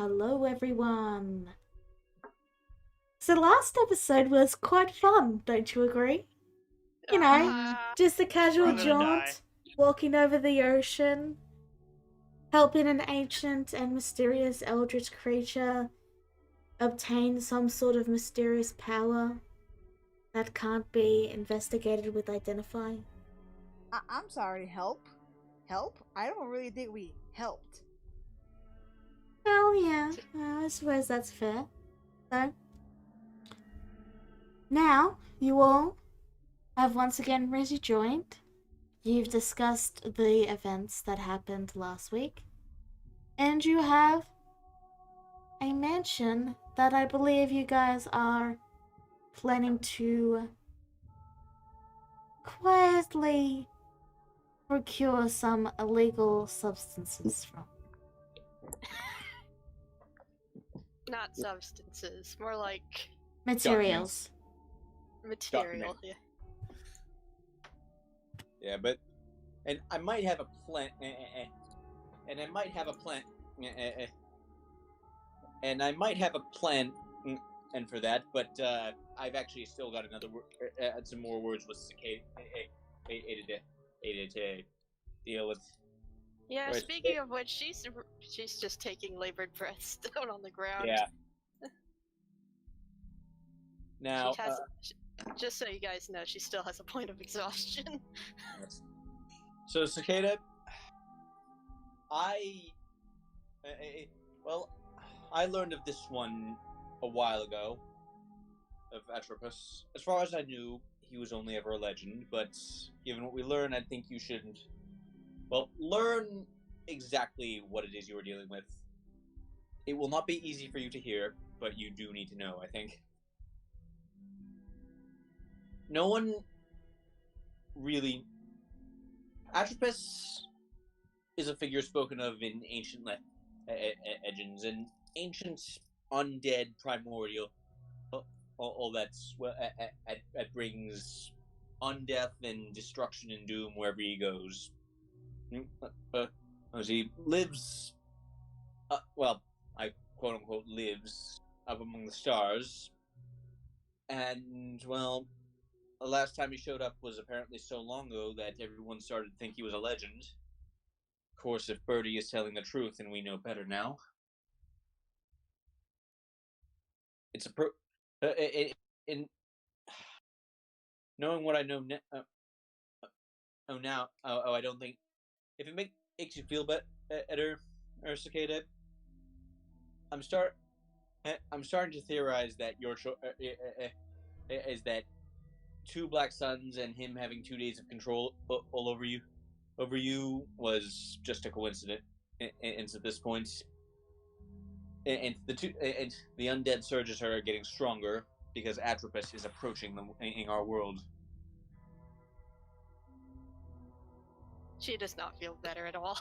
hello everyone. So last episode was quite fun, don't you agree? You know, just a casual I'm gonna die. jaunt, walking over the ocean, helping an ancient and mysterious eldritch creature obtain some sort of mysterious power that can't be investigated with identify. I'm sorry, help? Help? I don't really think we helped. Well, yeah, I suppose that's fair. So, now, you all have once again rejoined. You've discussed the events that happened last week, and you have a mansion that I believe you guys are planning to quietly procure some illegal substances from. Not substances, more like Materials. material. Document. Yeah, but and I might have a plan, and I might have a plan, and I might have a plan, and for that, but I've actually still got some more words with Cicada to deal with. Yeah. Right. Speaking of which, she's just taking labored breaths down on the ground. Yeah. Now, She has, just so you guys know, she still has a point of exhaustion. so Cicada, I learned of this one a while ago, of Atropos. As far as I knew, he was only ever a legend, but given what we learned, I think you should, learn exactly what it is you are dealing with. It will not be easy for you to hear, but you do need to know, I think. No one really... Atropos is a figure spoken of in ancient legends, and ancient, undead, primordial, all that's that brings undeath and destruction and doom wherever he goes. As he lives, I quote unquote lives up among the stars, and the last time he showed up was apparently so long ago that everyone started to think he was a legend. Of course, if Birdie is telling the truth, and we know better now, it's in knowing what I know now. I don't think if it makes you feel better, or Cicada, I'm starting to theorize that your is that 2 black suns and him having 2 days of control all over you was just a coincidence. And at this point, and the undead surges are getting stronger because Atropos is approaching them in our world. She does not feel better at all.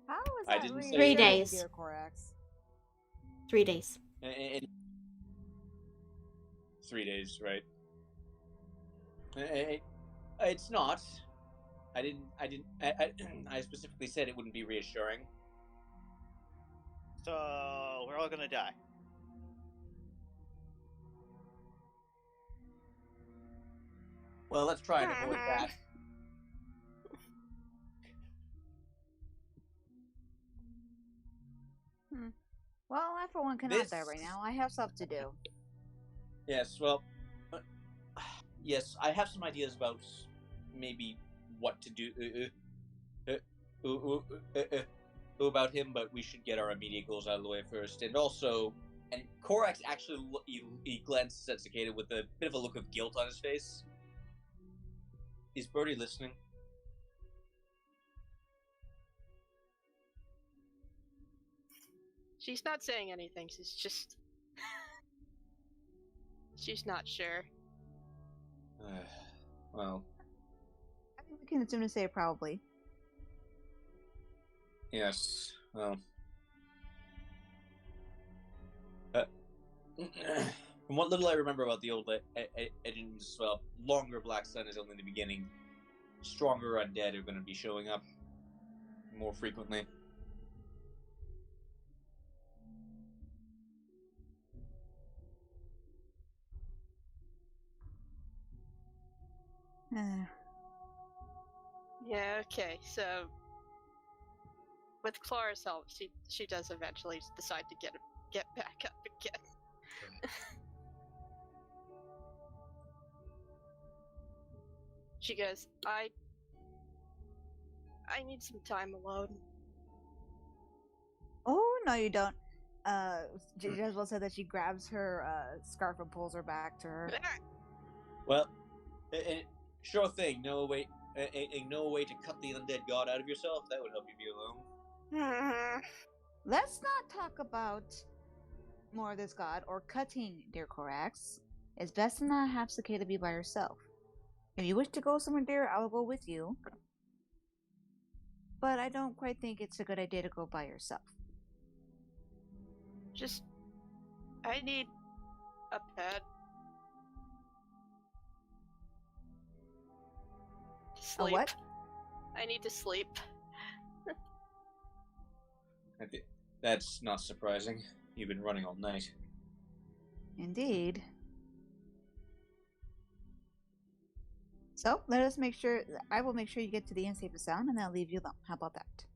How is I that didn't say Three reassuring, days. dear Corax? 3 days. And 3 days, right? It's not. I specifically said it wouldn't be reassuring. So we're all gonna die. Well, let's try and avoid that. Well, I for one cannot die right now. I have stuff to do. Yes, yes, I have some ideas about maybe what to do about him, but we should get our immediate goals out of the way first. And also, and Korax actually he glances at Cicada with a bit of a look of guilt on his face. Is Birdie listening? She's not saying anything, she's not sure. Well, I think we can assume to say probably. yes, well. From what little I remember about the old legends, longer Black Sun is only the beginning. Stronger undead are going to be showing up more frequently. Yeah, okay, so with Clara's help, she does eventually decide to get back up again. She goes, I need some time alone. Oh, no, you don't. Jezebel said that she grabs her scarf and pulls her back to her. Well, sure thing. No way to cut the undead god out of yourself. That would help you be alone. Let's not talk about more of this god or cutting, dear Korax. It's best to not have Cicada be by herself. If you wish to go somewhere, dear, I will go with you. But I don't quite think it's a good idea to go by yourself. Just, I need a bed. Sleep. A what? I need to sleep. That's not surprising. You've been running all night. Indeed. So, let us make sure, I will make sure you get to the inn safe and sound, and I'll leave you alone. How about that?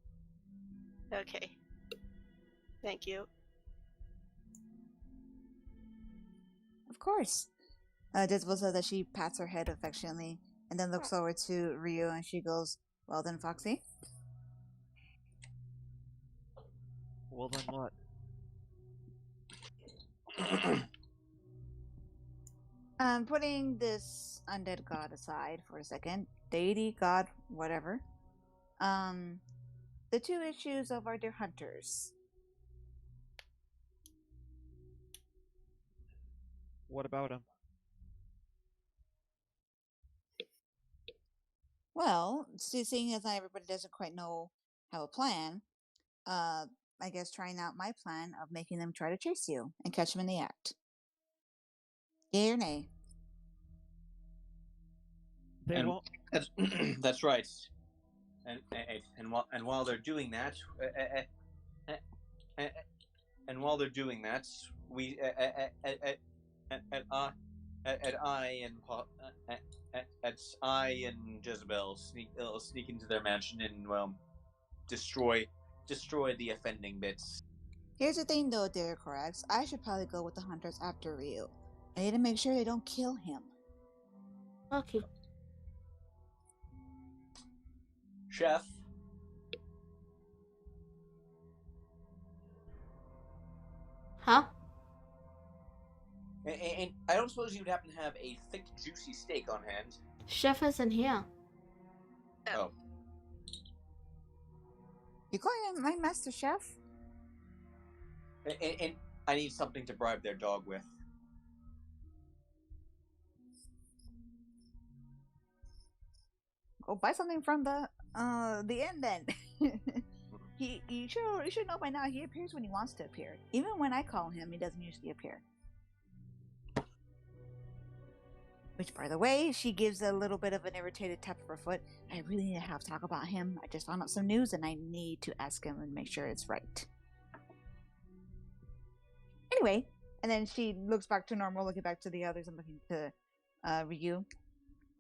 Okay. Thank you. Of course. Jezebel says that she pats her head affectionately, and then looks over to Ryu, and she goes, well then, Foxy. Well then what? Putting this undead god aside for a second, deity, god, whatever. The two issues of our dear hunters. What about him? Well, seeing as not everybody doesn't quite know how a plan, I guess trying out my plan of making them try to chase you and catch them in the act. Yay or nay? They won't. That's right. And while they're doing that, and while they're doing that, we I and Jezebel sneak into their mansion and destroy the offending bits. Here's the thing though, dear Korax. I should probably go with the hunters after Ryu. I need to make sure they don't kill him. Okay. Chef. Huh? And I don't suppose you'd happen to have a thick, juicy steak on hand. Chef isn't here. Oh. You calling him my master chef? And I need something to bribe their dog with. Go buy something from the inn then. You should know by now he appears when he wants to appear. Even when I call him, he doesn't usually appear. Which, by the way, she gives a little bit of an irritated tap of her foot. I really need to have talk about him. I just found out some news and I need to ask him and make sure it's right. Anyway, and then she looks back to normal, looking back to the others and looking to Ryu.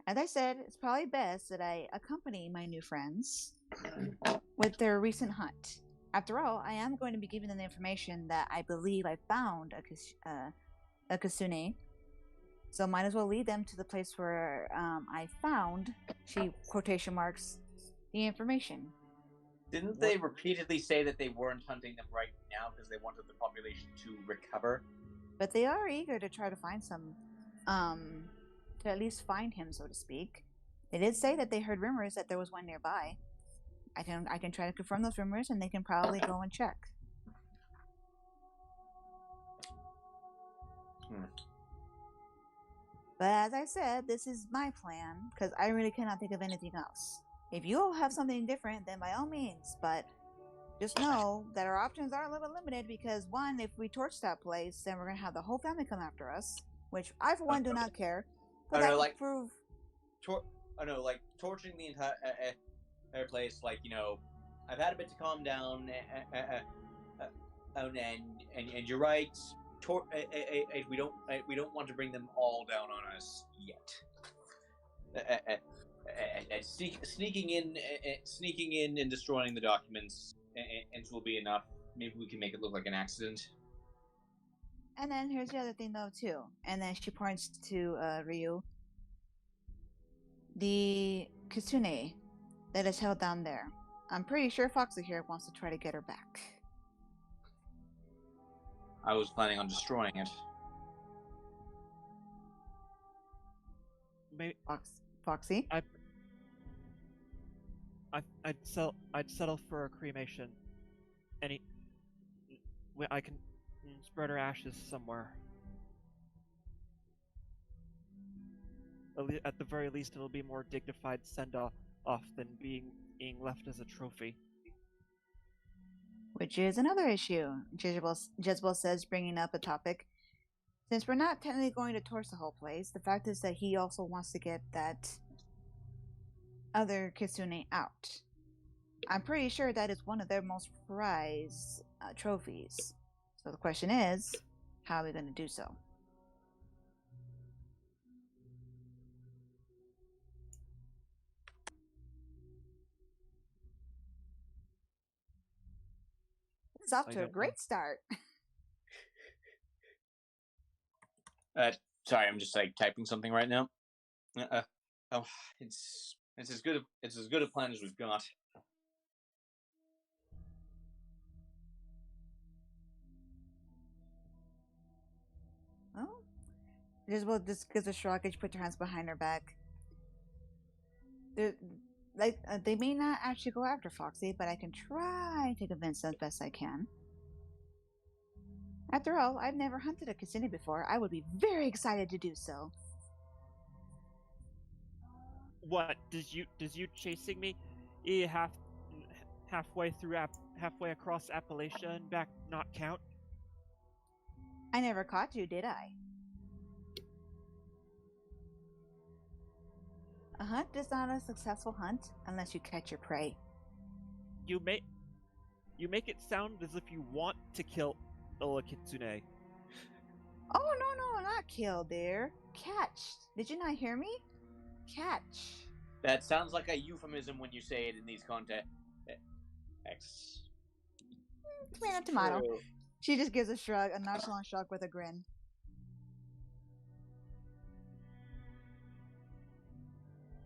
As I said, it's probably best that I accompany my new friends with their recent hunt. After all, I am going to be giving them the information that I believe I found a Kasune. So might as well lead them to the place where I found, she quotation marks, the information. Didn't they repeatedly say that they weren't hunting them right now because they wanted the population to recover? But they are eager to try to find some, to at least find him, so to speak. They did say that they heard rumors that there was one nearby. I can try to confirm those rumors, and they can probably go and check. But as I said, this is my plan, because I really cannot think of anything else. If you all have something different, then by all means, but just know that our options are a little limited, because one, if we torch that place, then we're going to have the whole family come after us, which I, for one, do not care. But that would prove... torching the entire place, I've had a bit to calm down, and you're right. We don't want to bring them all down on us yet. sneaking in and destroying the documents, and will be enough. Maybe we can make it look like an accident. And then here's the other thing, though, too. And then she points to Ryu. The Kitsune that is held down there. I'm pretty sure Foxy here wants to try to get her back. I was planning on destroying it. Maybe Foxy? I'd settle for a cremation. I can spread her ashes somewhere. At the very least, it'll be more dignified send-off than being left as a trophy. Which is another issue, Jezebel says, bringing up a topic. Since we're not technically going to torch the whole place, the fact is that he also wants to get that other Kitsune out. I'm pretty sure that is one of their most prized trophies. So the question is, how are we going to do so? It's off to a great start. Sorry, I'm just like typing something right now. Oh, it's as good a plan as we've got. Oh, Jezebel just gives a shrug and she puts her hands behind her back. They may not actually go after Foxy, but I can try to convince them as best I can. After all, I've never hunted a Kitsune before. I would be very excited to do so. What does you chasing me halfway across Appalachia and back not count? I never caught you, did I? A hunt is not a successful hunt unless you catch your prey. You make it sound as if you want to kill a Kitsune. Oh, no, not kill, dear. Catch. Did you not hear me? Catch. That sounds like a euphemism when you say it in these contexts. Tomato. She just gives a shrug, a nonchalant shrug with a grin.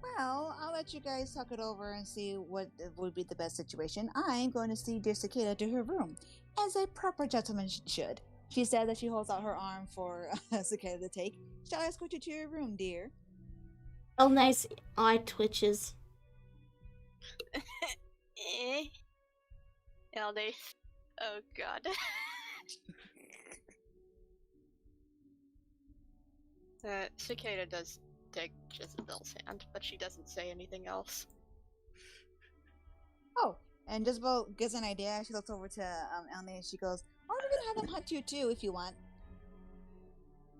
Well, I'll let you guys talk it over and see what would be the best situation. I'm going to see dear Cicada to her room, as a proper gentleman should. She says that she holds out her arm for Cicada to take. Shall I escort you to your room, dear? Oh, nice eye twitches. Elder. Oh god. Cicada does take Jezebel's hand, but she doesn't say anything else. Oh, and Jezebel gets an idea. She looks over to Elney and she goes, "Oh, we can have them hunt you too if you want."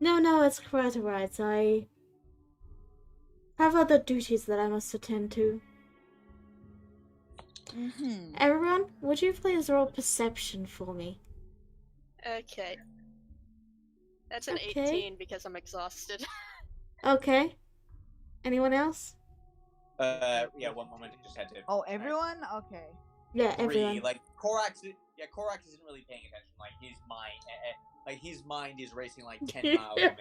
No, it's quite alright. I have other duties that I must attend to. Mm-hmm. Everyone, would you please roll perception for me? Okay. That's an Okay. 18 because I'm exhausted. Okay. Anyone else? Yeah, one moment. I just had to. Oh, everyone? Okay. Yeah, everyone. Like Korax isn't really paying attention. Like his mind is racing like 10 miles a minute.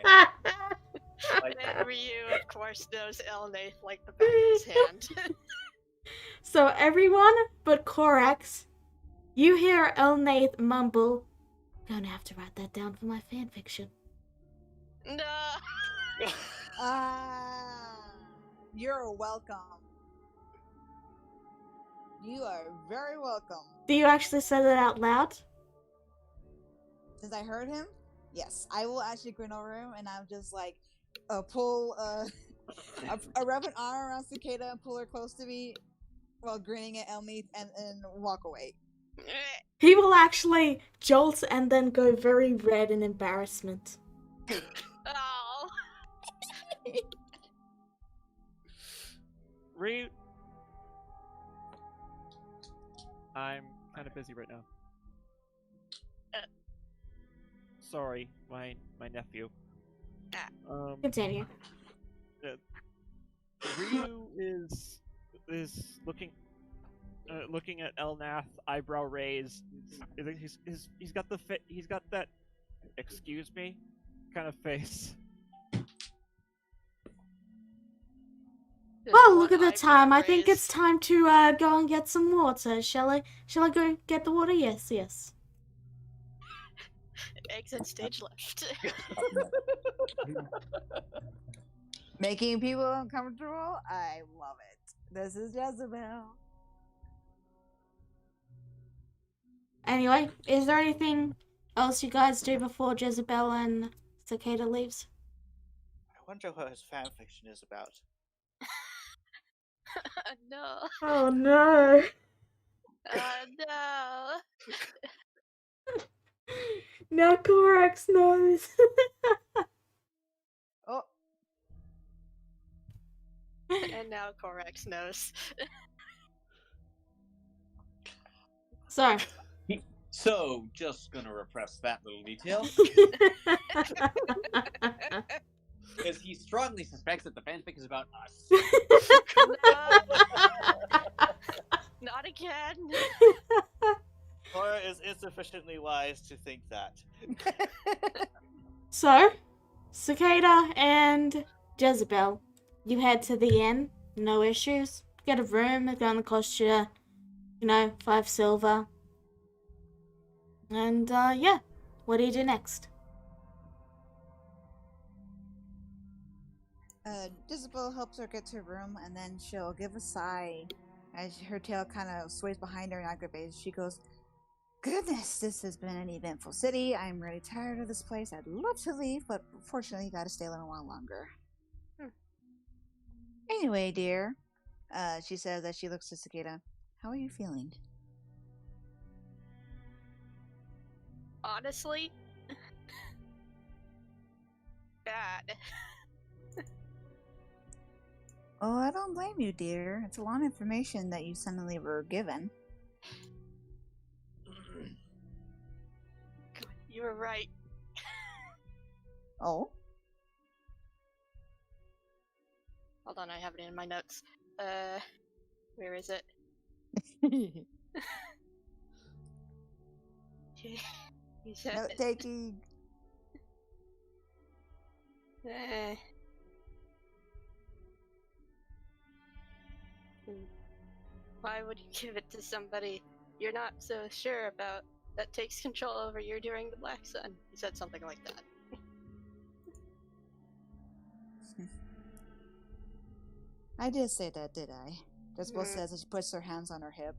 And Ryu, of course, knows Elnath like the back of his hand. So everyone but Korax, you hear Elnath mumble, "Gonna have to write that down for my fanfiction." No! You're welcome. You are very welcome. Do you actually say that out loud? Since I heard him, yes, I will actually grin over him, and I'll just like pull wrap an arm around Cicada and pull her close to me while grinning at Elney and walk away. He will actually jolt and then go very red in embarrassment. Oh! Ryu, I'm kind of busy right now. Sorry, my nephew. Continue. Ryu is looking at Elnath, eyebrow raised. He's got he's got that excuse me kind of face. Just Well, one look at the eyebrow time. I think it's raised. time to go and get some water. Shall I? Shall I go get the water? Yes, yes. Exit stage left. Making people uncomfortable? I love it. This is Jezebel. Anyway, is there anything else you guys do before Jezebel and Cicada leaves? I wonder what his fanfiction is about. No. Oh no. No. Now Korax knows. Oh, And now Corax knows. So, just gonna repress that little detail, because he strongly suspects that the fanfic is about us. Not again. Cora is insufficiently wise to think that. So, Cicada and Jezebel, you head to the inn, no issues. Get a room, it's gonna cost you, 5 silver. And, yeah. What do you do next? Jezebel helps her get to her room, and then she'll give a sigh as her tail kind of sways behind her and aggravates. She goes, "Goodness, this has been an eventful city. I'm really tired of this place. I'd love to leave, but unfortunately, gotta stay a little while longer." Anyway, dear, she says as she looks to Cicada, "How are you feeling?" Honestly, bad. Oh, I don't blame you, dear. It's a lot of information that you suddenly were given. You were right. Oh? Hold on, I have it in my notes. Where is it? You said Note taking. Eh. Why would you give it to somebody you're not so sure about that takes control over you during the Black Sun? He said something like that. I did say that, did I? Jezebel Mm. says as she puts her hands on her hip.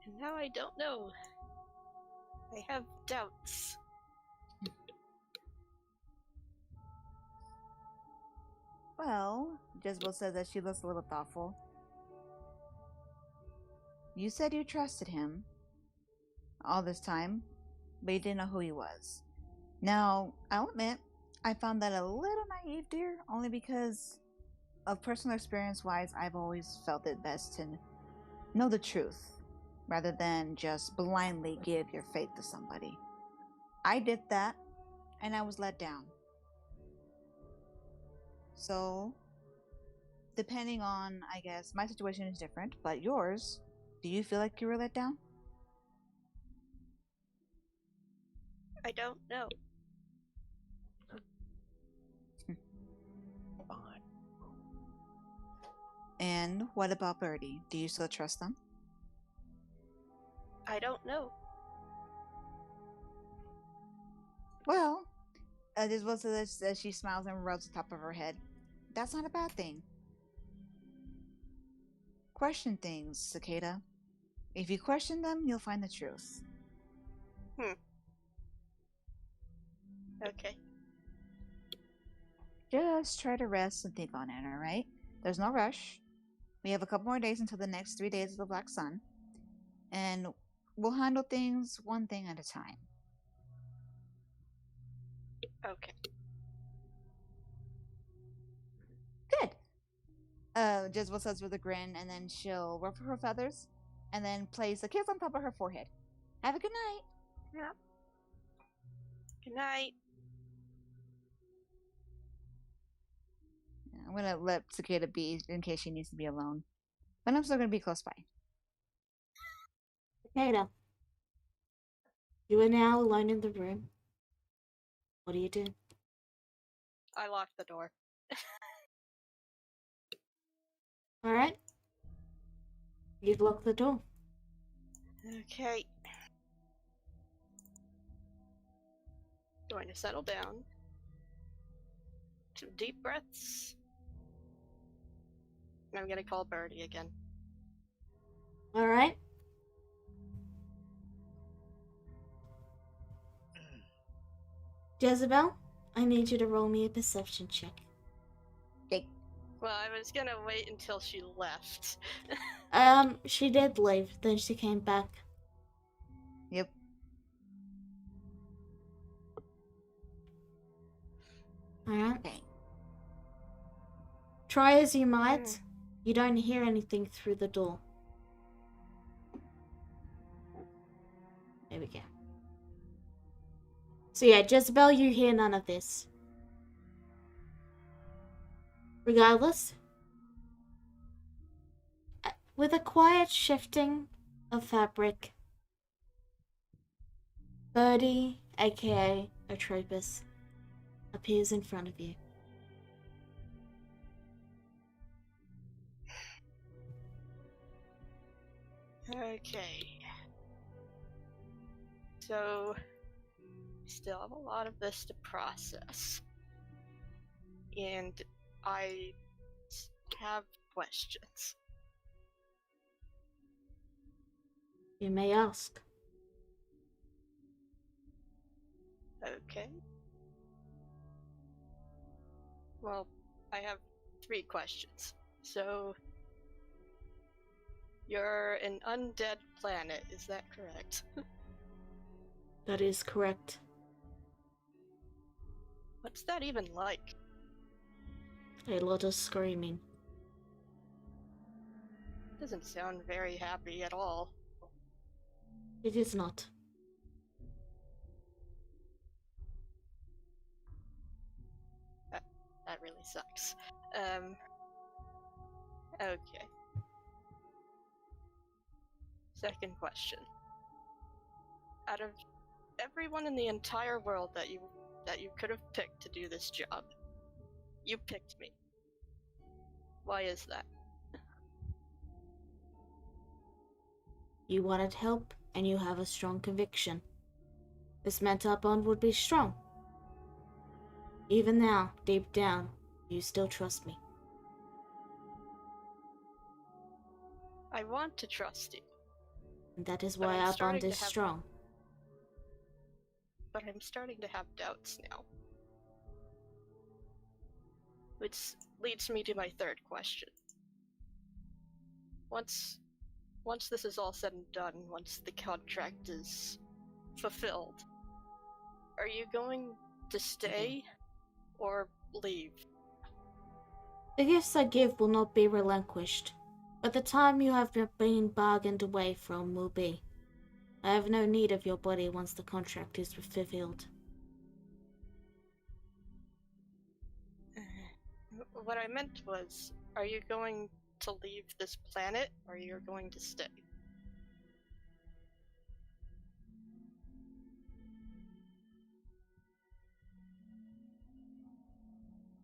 And now I don't know. I have doubts. Well, Jezebel says that she looks a little thoughtful. You said you trusted him all this time, but you didn't know who he was. Now, I'll admit, I found that a little naive, dear, only because of personal experience wise, I've always felt it best to know the truth rather than just blindly give your faith to somebody. I did that, and I was let down. So, depending on, I guess, my situation is different, but yours, do you feel like you were let down? I don't know. Fine. And what about Birdie? Do you still trust them? I don't know. Well, this was as she smiles and rubs the top of her head. That's not a bad thing. Question things, Cicada. If you question them, you'll find the truth. Okay. Just try to rest and think on it, alright? There's no rush. We have a couple more days until the next 3 days of the Black Sun. And we'll handle things one thing at a time. Okay. Good. Jezebel says with a grin, and then she'll ruffle her feathers, and then place a kiss on top of her forehead. Have a good night. Yeah. Good night. I'm gonna let Cicada be in case she needs to be alone. But I'm still gonna be close by. Cicada, you are now alone in the room. What do you do? I locked the door. Alright. You've locked the door. Okay. Going to settle down. Some deep breaths. And I'm gonna call Birdie again. Alright. Jezebel, I need you to roll me a perception check. Well, I was gonna wait until she left. She did leave, then she came back. Yep. Alright. Okay. Try as you might, you don't hear anything through the door. There we go. So yeah, Jezebel, you hear none of this. Regardless, with a quiet shifting of fabric, Birdie, aka Atropos, appears in front of you. Okay. So, still have a lot of this to process. And I have questions. You may ask. Okay. Well, I have 3 questions. So, you're an undead planet, is that correct? That is correct. What's that even like? A lot of screaming. Doesn't sound very happy at all. It is not. That really sucks. Okay. Second question. Out of everyone in the entire world that you could have picked to do this job, you picked me. Why is that? You wanted help, and you have a strong conviction. This meant our bond would be strong. Even now, deep down, you still trust me. I want to trust you. And that is But why I'm our bond starting is to have- strong. But I'm starting to have doubts now. Which leads me to my third question. Once this is all said and done, once the contract is fulfilled, are you going to stay or leave? The gifts I give will not be relinquished, but the time you have been bargained away from will be. I have no need of your body once the contract is fulfilled. What I meant was, are you going to leave this planet, or you're going to stay?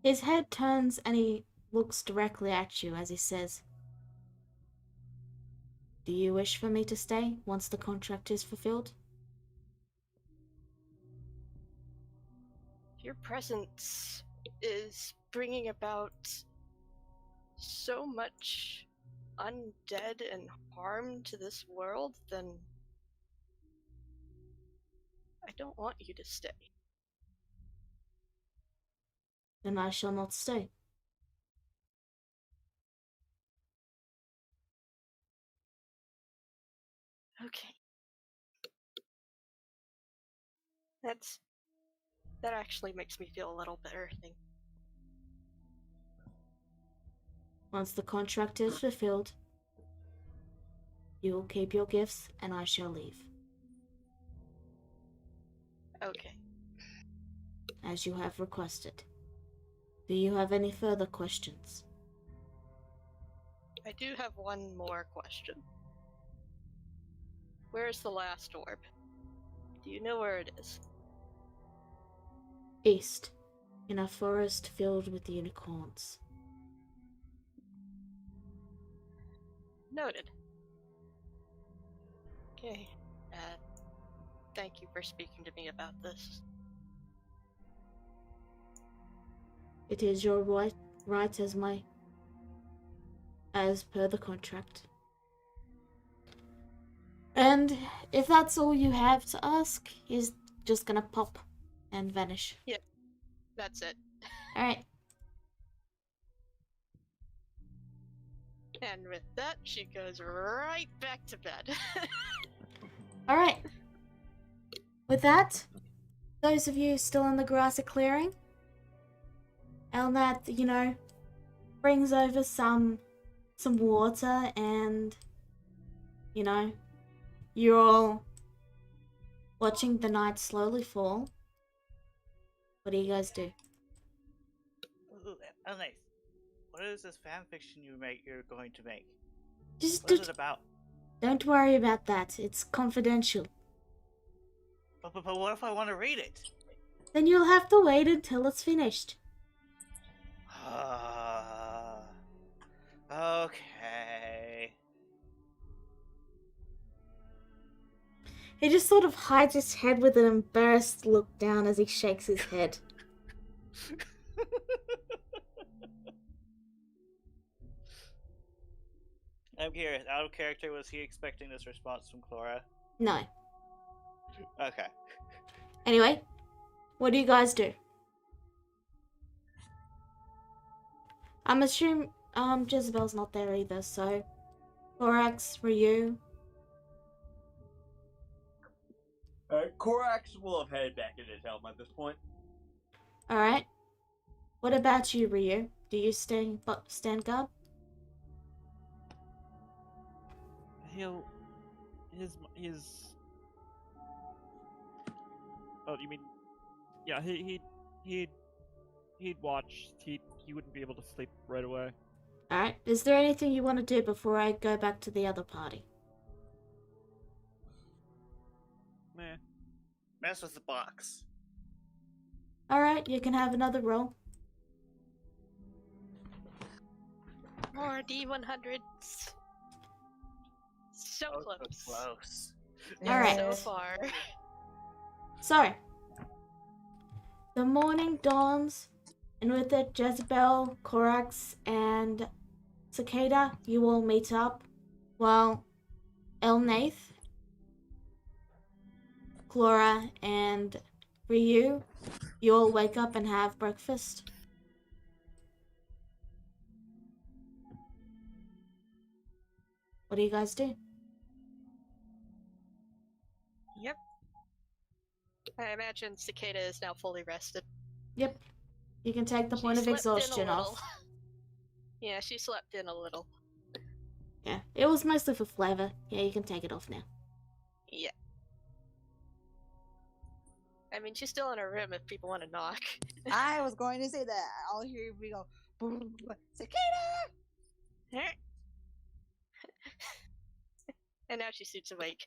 His head turns and he looks directly at you as he says, "Do you wish for me to stay once the contract is fulfilled?" Your presence is bringing about so much undead and harm to this world, then I don't want you to stay. Then I shall not stay. Okay. That actually makes me feel a little better, I think. Once the contract is fulfilled, you will keep your gifts and I shall leave, Okay. as you have requested. Do you have any further questions? I do have one more question. Where's the last orb? Do you know where it is? East, in a forest filled with unicorns. Noted. Okay. Thank you for speaking to me about this. It is your right as per the contract. And if that's all you have to ask, he's just gonna pop and vanish. Yep, that's it. Alright. And with that, she goes right back to bed. Alright. With that, those of you still in the grassy clearing, Elnat, brings over some water and, you're all watching the night slowly fall. What do you guys do? Ooh, nice. What is this fan fiction you're going to make? Just What is it about? don't worry about that. It's confidential. But what if I want to read it? Then you'll have to wait until it's finished. Okay. He just sort of hides his head with an embarrassed look down as he shakes his head. I'm curious. Out of character, was he expecting this response from Clara? No. Okay. Anyway, what do you guys do? I'm assuming Jezebel's not there either, so Borax, Ryu. Korax will have headed back into town at this point. Alright. What about you, Ryu? Do you stand guard? Oh, you mean? Yeah, he'd watch. He wouldn't be able to sleep right away. Alright. Is there anything you want to do before I go back to the other party? Meh. Mess with the box. Alright, you can have another roll. More D100s. So Oh, close. so close. Alright. So far. So, the morning dawns, and with it, Jezebel, Korax, and Cicada, you all meet up, while Elnath, Clara, and Ryu, you all wake up and have breakfast. What do you guys do? Yep. I imagine Cicada is now fully rested. Yep. You can take the She point of slept in a exhaustion little. off. Yeah, she slept in a little. Yeah, it was mostly for flavor. Yeah, you can take it off now. Yeah. I mean, she's still in her room if people want to knock. I was going to say that. I'll hear we go, boom, Cicada! And now she suits awake.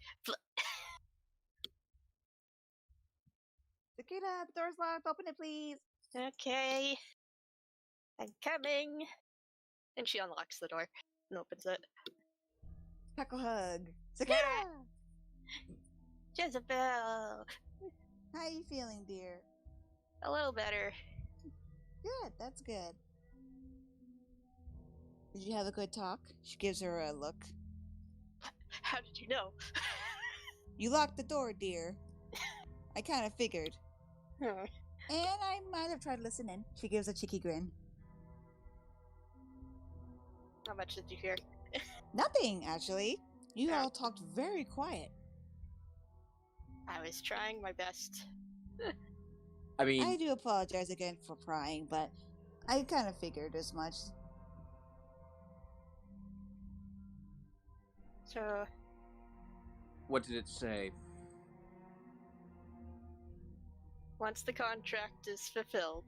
Cicada, the door's locked. Open it, please. Okay. I'm coming. And she unlocks the door and opens it. Peckle hug. Cicada! Jezebel! How you feeling, dear? A little better. Good, that's good. Did you have a good talk? She gives her a look. How did you know? You locked the door, dear. I kind of figured. And I might have tried listening. She gives a cheeky grin. How much did you hear? Nothing, actually. You Oh. all talked very quiet. I was trying my best. I mean, I do apologize again for prying, but I kind of figured as much. So, what did it say? once the contract is fulfilled,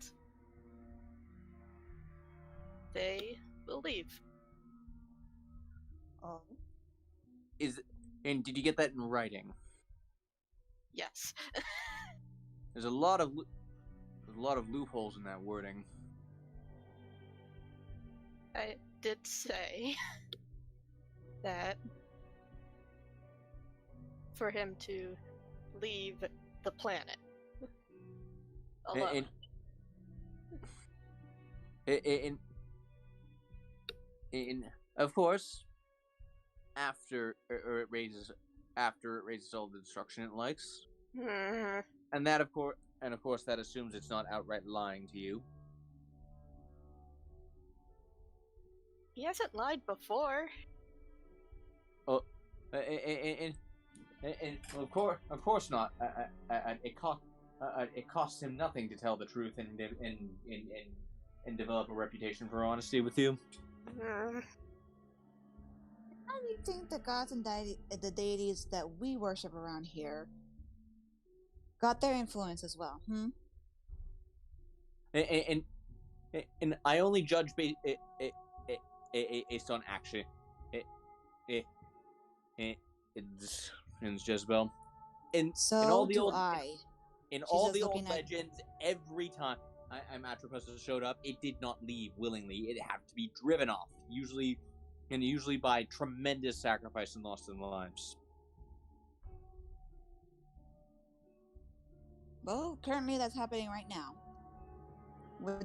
leave. Oh. And did you get that in writing? Yes. There's a lot of loopholes in that wording. I did say that for him to leave the planet alone. In of course, after it raises all the destruction it likes, Mhm. and that of course that assumes it's not outright lying to you. He hasn't lied before. Oh, and of course not. It costs him nothing to tell the truth and develop a reputation for honesty with you. How do you think the gods and the deities that we worship around here got their influence as well? And I only judge based on action. It's Jezebel. In all the old legends, every time Atropos showed up, it did not leave willingly. It had to be driven off, usually by tremendous sacrifice and loss of lives. Well, currently that's happening right now.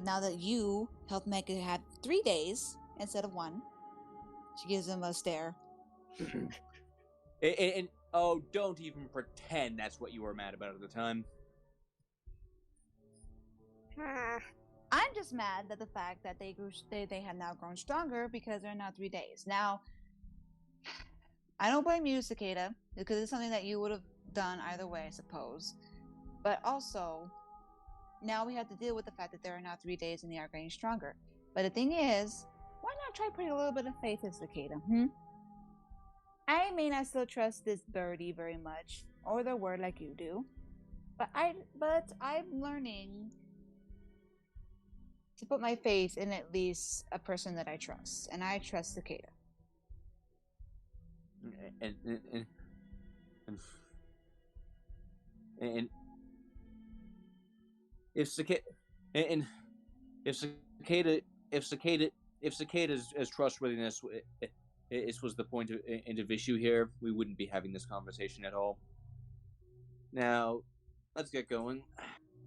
Now that you helped make it have 3 days instead of 1, she gives him a stare. and oh, don't even pretend that's what you were mad about at the time. I'm just mad that the fact that they have now grown stronger because they're now 3 days. Now, I don't blame you, Cicada, because it's something that you would have done either way, I suppose. But also, now we have to deal with the fact that there are now 3 days and they are getting stronger. But the thing is, why not try putting a little bit of faith in Cicada? I may not still trust this birdie very much, or their word like you do, but I'm learning to put my faith in at least a person that I trust, and I trust Cicada. And if Cicada's trustworthiness was the point of issue here, we wouldn't be having this conversation at all. Now, let's get going.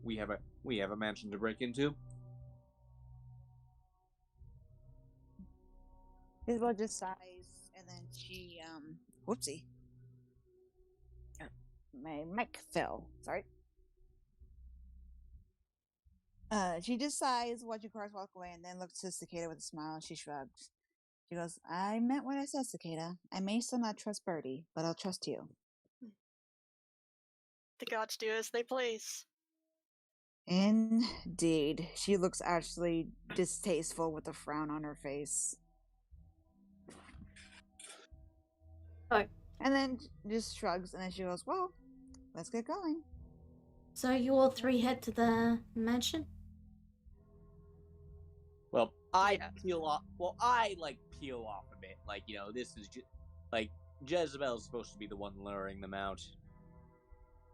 We have a mansion to break into. Isabel just sighs, and then she whoopsie. My mic fell. Sorry. She just sighs, watching cars walk away, and then looks to Cicada with a smile. She shrugs. She goes, "I meant what I said, Cicada. I may still not trust Birdie, but I'll trust you." The gods do as they please. Indeed. She looks actually distasteful with a frown on her face. Oh. And then just shrugs, and then she goes, "Well, let's get going." So you all 3 head to the mansion? Well, I peel off a bit. Like, this is just like Jezebel's supposed to be the one luring them out.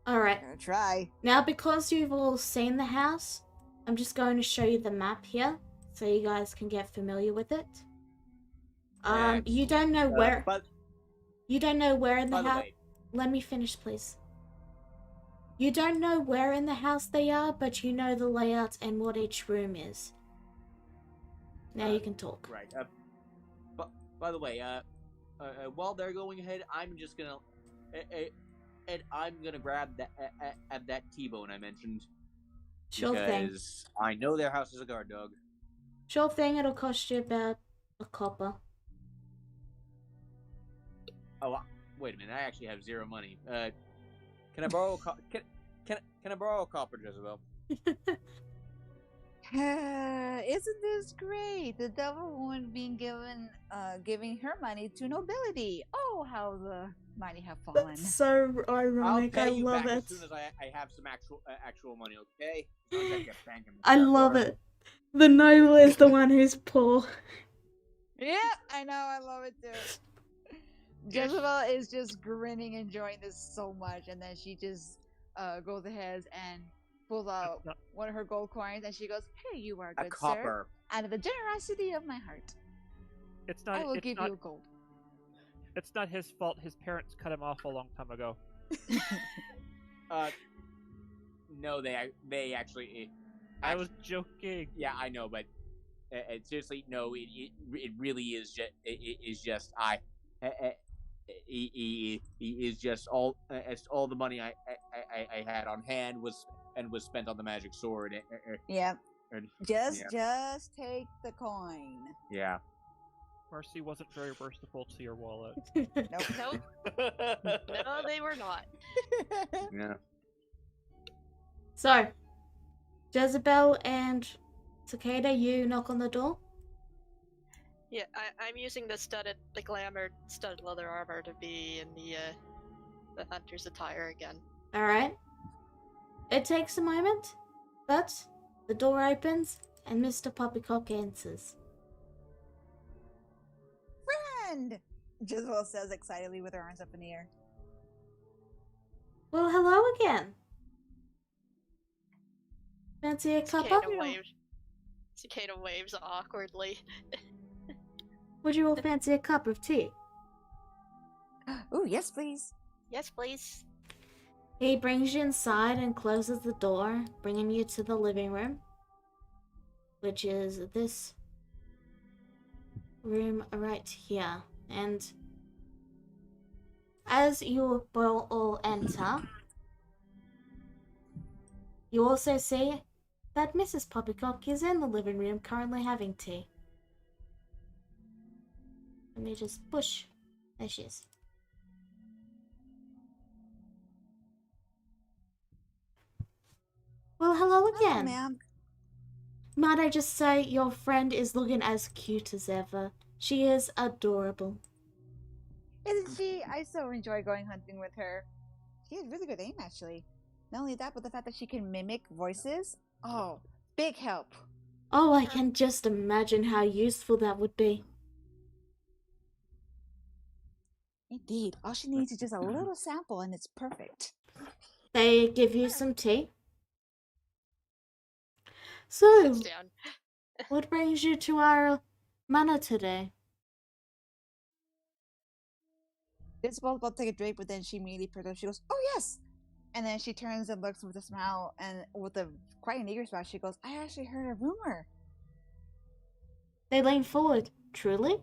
Alright. Gonna try. Now, because you've all seen the house, I'm just going to show you the map here, so you guys can get familiar with it. You don't know where... you don't know where in the house... Let me finish, please. You don't know where in the house they are, but you know the layout and what each room is. Now you can talk. Right. By the way, while they're going ahead, I'm just gonna... and I'm gonna grab that T-bone I mentioned. Sure thing. Because I know their house is a guard dog. Sure thing, it'll cost you about a copper. Oh, wait a minute! I actually have 0 money. Can I borrow can I borrow a copper, Jezebel? Isn't this great? The devil woman being giving her money to nobility. Oh, how the mighty have fallen. That's so ironic. I'll pay I you love back it. as soon as I have some actual money. Okay? I love it. The noble is the one who's poor. Yeah, I know. I love it too. Jezebel is just grinning, enjoying this so much, and then she just goes ahead and pulls out not- one of her gold coins, and she goes, "Here you are, A good sir. copper. Out of the generosity of my heart, It's I not. will It's give not. you a gold." It's not his fault. His parents cut him off a long time ago. No, they actually. I was joking. Yeah, I know, but seriously, no. It really is just. It is just he is just all. It's all the money I had on hand was spent on the magic sword. Yeah, And- just Yeah. take the coin. Yeah. Mercy wasn't very merciful to your wallet. Nope. No, they were not. Yeah. So, Jezebel and Cicada, you knock on the door. Yeah, I'm using the glamour studded leather armor to be in the hunter's attire again. Alright. It takes a moment, but the door opens and Mr. Poppycock answers. Friend, Jezebel says excitedly with her arms up in the air. Well, hello again. Fancy a cup of? Cicada waves awkwardly. Would you all fancy a cup of tea? Ooh, yes, please. Yes, please. He brings you inside and closes the door, bringing you to the living room, which is this room right here. And as you all enter, you also see that Mrs. Poppycock is in the living room currently having tea. Let me just push. There she is. Well, hello again. ma'am. Might I just say your friend is looking as cute as ever. She is adorable. Isn't she? I so enjoy going hunting with her. She has really good aim, actually. Not only that, but the fact that she can mimic voices. Oh, big help. Oh, I can just imagine how useful that would be. Indeed. All she needs is just a little sample and it's perfect. They give you some tea. So, Sits down. what brings you to our manor today? Isabel's about to take a drink, but then she immediately perks up. She goes, "Oh, yes!" And then she turns and looks with a smile, and with a quite an eager smile, she goes, "I actually heard a rumor." They lean forward. Truly?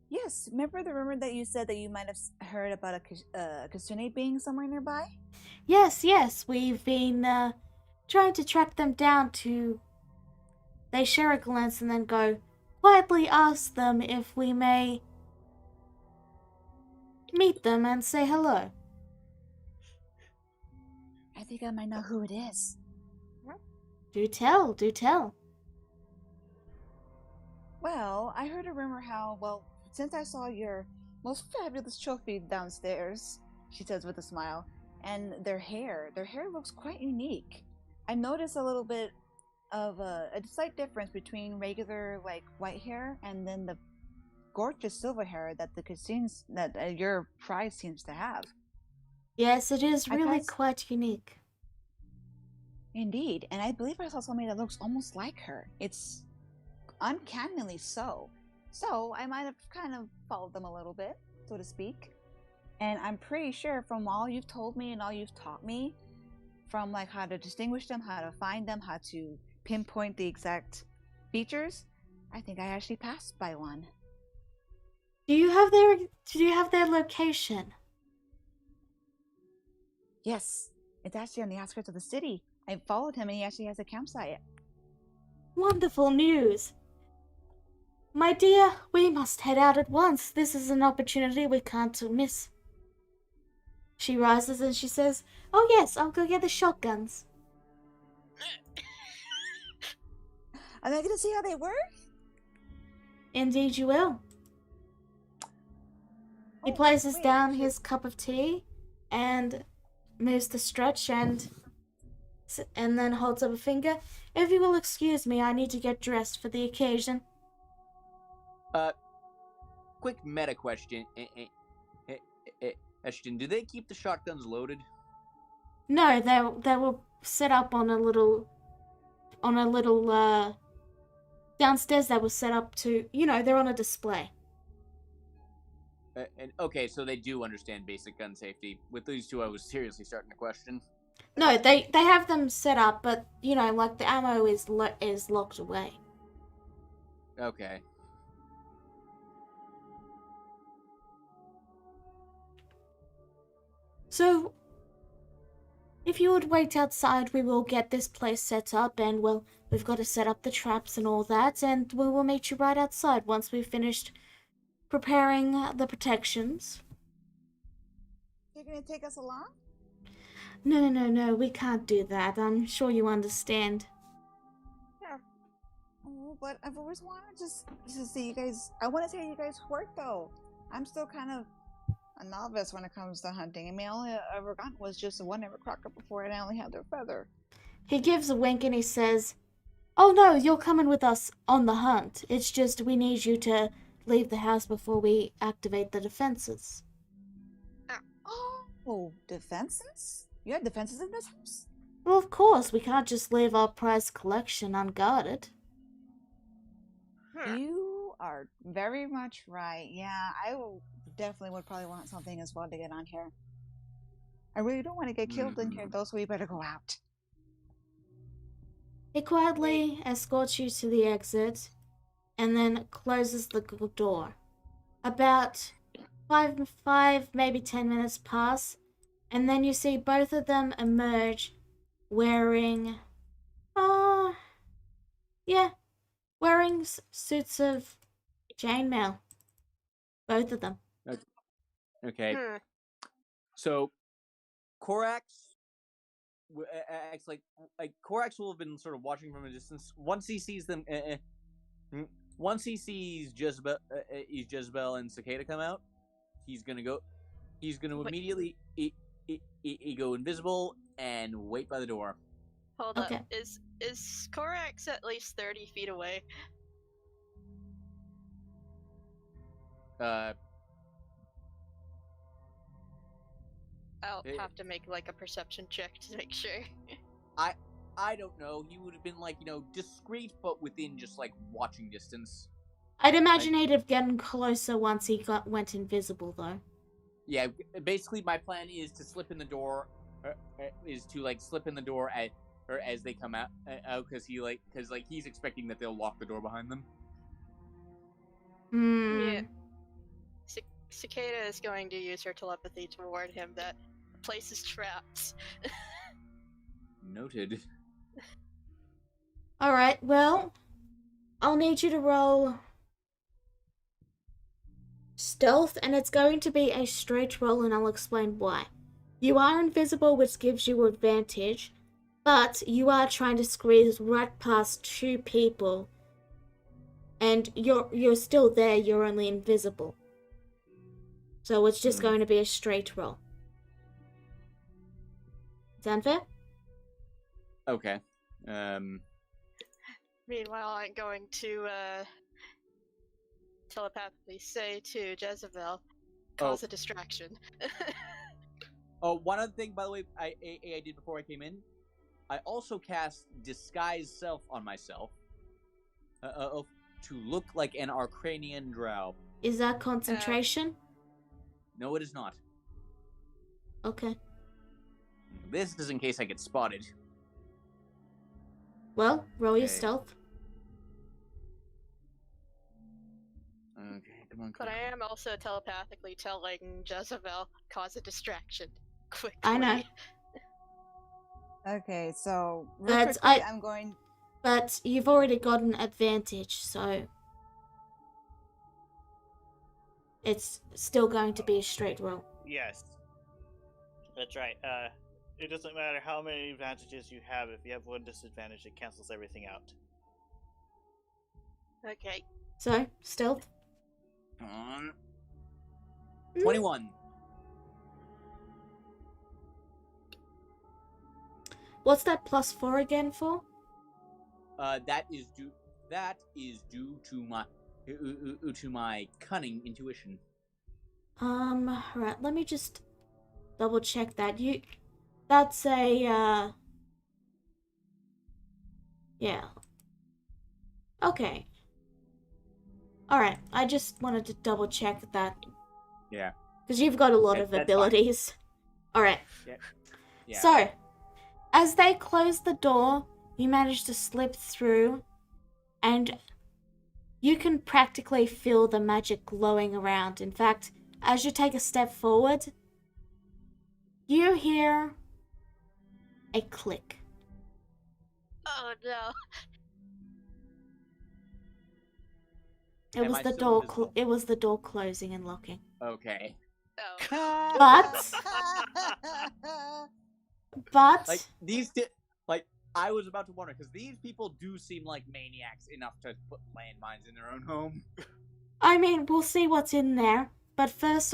Yes, remember the rumor that you said that you might have heard about a Kasune being somewhere nearby? Yes, we've been trying to track them down to... They share a glance and then go, quietly ask them if we may meet them and say hello. I think I might know who it is. Do tell, do tell. Well, I heard a rumor how, well, since I saw your most fabulous trophy downstairs, she says with a smile, and their hair looks quite unique. I noticed a little bit of a slight difference between regular, like, white hair and then the gorgeous silver hair that the casinos, that your prize seems to have. Yes, it is I really guess- quite unique. Indeed, and I believe I saw somebody that looks almost like her. It's uncannily so. So I might have kind of followed them a little bit, so to speak. And I'm pretty sure from all you've told me and all you've taught me, from like how to distinguish them, how to find them, how to pinpoint the exact features, I think I actually passed by one. Do you have their location? Yes, it's actually on the outskirts of the city. I followed him and he actually has a campsite. Wonderful news. My dear, we must head out at once. This is an opportunity we can't miss. She rises and she says, "Oh yes, I'll go get the shotguns." Am I gonna see how they work? Indeed you will. He Oh, places wait, down so- his cup of tea and moves to stretch and then holds up a finger. "If you will excuse me, I need to get dressed for the occasion." Quick meta question. Ashton, do they keep the shotguns loaded? No, they were set up on a little downstairs. They were set up to, they're on a display. And okay, so they do understand basic gun safety. With these two, I was seriously starting to question. No, they have them set up, but like the ammo is locked away. Okay. So, if you would wait outside, we will get this place set up, and we've got to set up the traps and all that, and we will meet you right outside once we've finished preparing the protections. You're gonna take us along? No, we can't do that. I'm sure you understand. Oh, but I've always wanted to see you guys. I want to see how you guys work, though. I'm still kind of a novice when it comes to hunting. I mean, all I ever gotten was just one ever crocker before, and I only had their feather. He gives a wink and he says, "Oh no, you're coming with us on the hunt. It's just we need you to leave the house before we activate the defenses." Oh, defenses? You have defenses in this house? Well, of course, we can't just leave our prized collection unguarded. You are very much right. Yeah, definitely would probably want something as well to get on here. I really don't want to get killed in here, though, so we better go out. He quietly escorts you to the exit and then closes the door. About five, maybe 10 minutes pass, and then you see both of them emerge wearing, suits of chainmail. Both of them. Okay. So, Korax acts like Korax will have been sort of watching from a distance. Once he sees them, once he sees Jezebel and Cicada come out, he's gonna immediately go invisible and wait by the door. Hold Okay. up. Is Korax at least 30 feet away? I'll have to make like a perception check to make sure. I don't know. He would have been discreet, but within just watching distance. I'd imagine he'd have gotten closer once he went invisible, though. Yeah, basically my plan is to slip in the door, slip in the door as they come out, because he's expecting that they'll lock the door behind them. Yeah. Cicada is going to use her telepathy to warn him that the place is trapped. Noted. Alright, well, I'll need you to roll stealth, and it's going to be a straight roll, and I'll explain why. You are invisible, which gives you advantage, but you are trying to squeeze right past two people, and you're still there, you're only invisible. So it's just going to be a straight roll. Sound fair? Okay. Meanwhile, I'm going to telepathically say to Jezebel, cause a distraction. Oh, one other thing, by the way, I did before I came in. I also cast Disguise Self on myself to look like an Arcranian drow. Is that concentration? No, it is not. Okay. This is in case I get spotted. Well, roll your stealth. Okay, come on. But I am also telepathically telling Jezebel, cause a distraction. Quickly. I know. Okay, so But quickly, I'm going. But you've already got an advantage, so it's still going to be a straight roll. Yes. That's right. It doesn't matter how many advantages you have. If you have one disadvantage, it cancels everything out. Okay. So, stealth? 21. What's that +4 again for? That is due to to my cunning intuition. Right, let me just double check that. That's a, yeah. Okay. Alright, I just wanted to double check that. Yeah. Because you've got a lot of That's fine. abilities. Alright. Yeah. So, as they close the door, you manage to slip through, and you can practically feel the magic glowing around. In fact, as you take a step forward, you hear a click. Oh no. It Am was I the still door. invisible? It was the door closing and locking. Okay. Oh. But Like these, like I was about to wonder because these people do seem like maniacs enough to put landmines in their own home. I mean, we'll see what's in there. But first,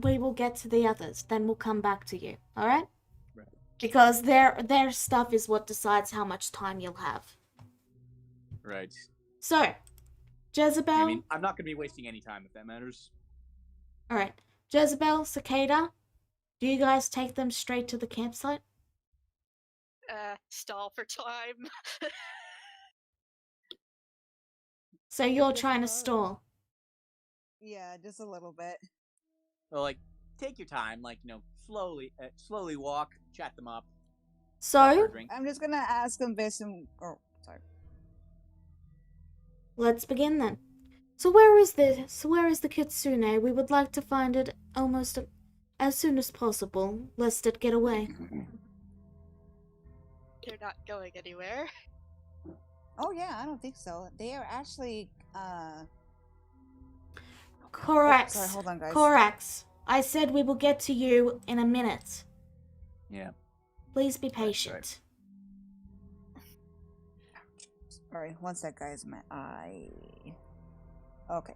we will get to the others. Then we'll come back to you. All right? Right. Because their stuff is what decides how much time you'll have. Right. So, Jezebel. I mean, I'm not going to be wasting any time if that matters. All right, Jezebel, Cicada. Do you guys take them straight to the campsite? Stall for time. So you're Just trying to about. stall. Yeah, just a little bit. Well, like take your time, like slowly walk, chat them up. So for a drink. I'm just gonna ask them based on. Oh, sorry. let's begin then. So where is the kitsune? We would like to find it almost as soon as possible, lest it get away. They're not going anywhere. Oh yeah, I don't think so. They are actually. Corax. Sorry, hold on, guys. Corax. I said we will get to you in a minute. Yeah. Please be patient. Sorry, one sec, guys. My eye. Okay.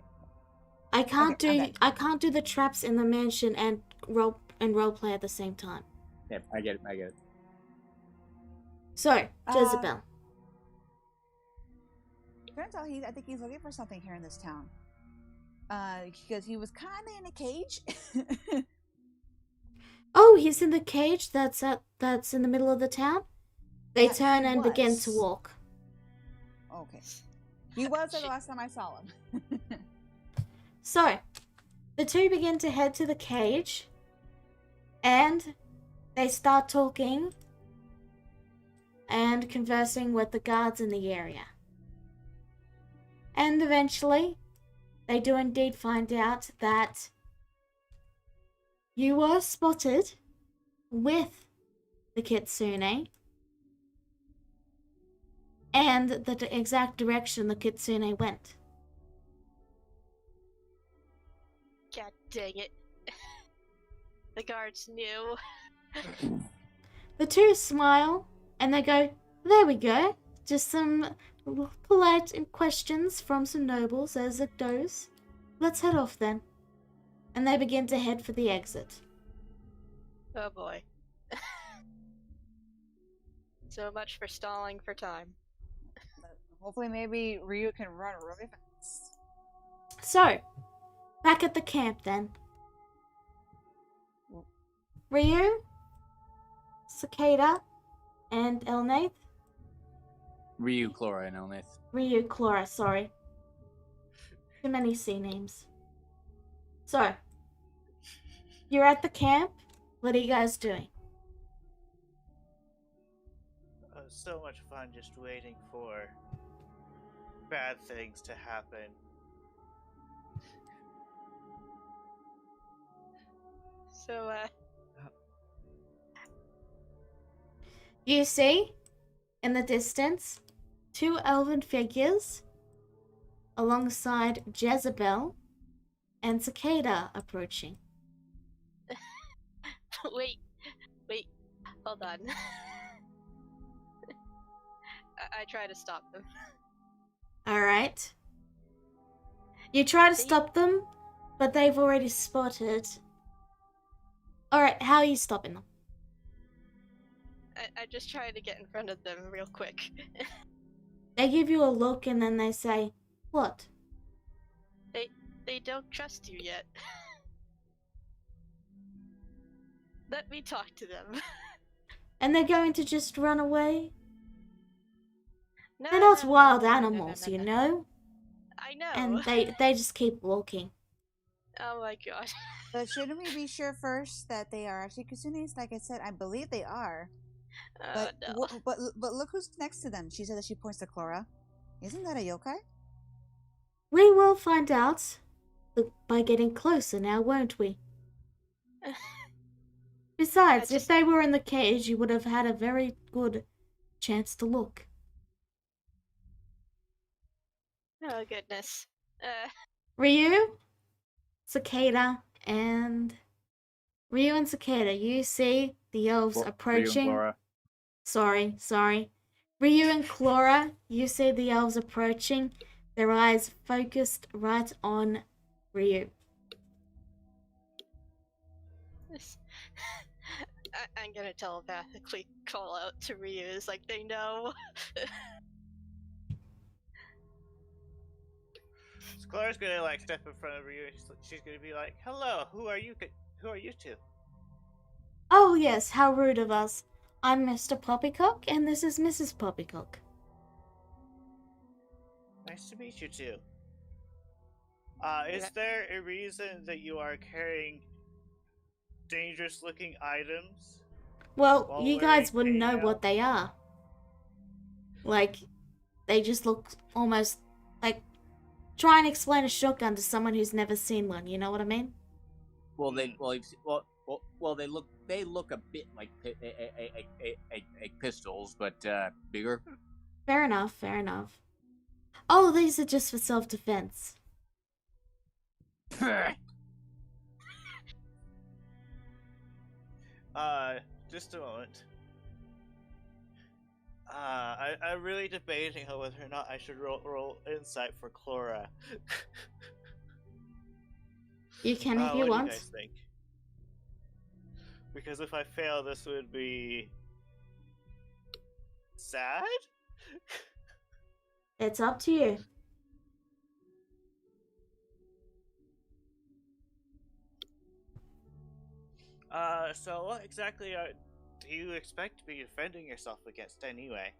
I can't Okay, I'm back. I can't do the traps in the mansion and roleplay at the same time. Yeah, I get it. So, Jezebel. Turns out I think he's looking for something here in this town. Because he was kind of in a cage. Oh, he's in the cage that's in the middle of the town? They Yeah, turn he and begin was. to walk. Okay. He was there the last time I saw him. So, the two begin to head to the cage, and they start talking and conversing with the guards in the area. And eventually, they do indeed find out that you were spotted with the kitsune and the exact direction the kitsune went. God dang it. The guards knew. The two smile and they go, "There we go. Just some polite questions from some nobles as it goes. Let's head off then." And they begin to head for the exit. Oh boy. So much for stalling for time. Hopefully, maybe Ryu can run really fast. So, back at the camp then. Ryu, Cicada, and Elnath. Ryu, Chlora, and Elnath. Ryu, Chlora, sorry. Too many C names. So, you're at the camp. What are you guys doing? So much fun just waiting for bad things to happen. So, You see, in the distance, two elven figures alongside Jezebel and Cicada approaching. wait, hold on. I try to stop them. Alright. You try to stop them, but they've already spotted. Alright, how are you stopping them? I just try to get in front of them real quick. They give you a look and then they say, "What?" They don't trust you yet. Let me talk to them. And they're going to just run away? No, They're not no, wild no, no, animals, no, you no. know? I know. And they just keep walking. Oh my god. But shouldn't we be sure first that they are actually Kusunis? Like I said, I believe they are. Oh But no. but look who's next to them. She said that she points to Clara. Isn't that a yokai? We will find out by getting closer now, won't we? Besides, if just- they were in the cage, you would have had a very good chance to look. Oh goodness. Ryu, Cicada, and Cicada, you see the elves approaching. Sorry. Ryu and Clara, you see the elves approaching, their eyes focused right on Ryu. I'm gonna telepathically call out to Ryu. It's like they know. Clara's gonna like step in front of you. She's gonna be like, "Hello, who are you? Who are you two?" Oh yes, how rude of us. I'm Mr. Poppycock, and this is Mrs. Poppycock. Nice to meet you two. Is Yeah. there a reason that you are carrying dangerous-looking items? Well, While you wearing guys wouldn't know what they are. Like, they just look almost like try and explain a shotgun to someone who's never seen one. You know what I mean? Well, they look a bit like pistols, but bigger. Fair enough. Oh, these are just for self-defense. Just a moment. I'm really debating on whether or not I should roll insight for Clara. You can if you what want. do you guys think? Because if I fail, this would be sad. It's up to you. So what exactly do you expect to be defending yourself against anyway?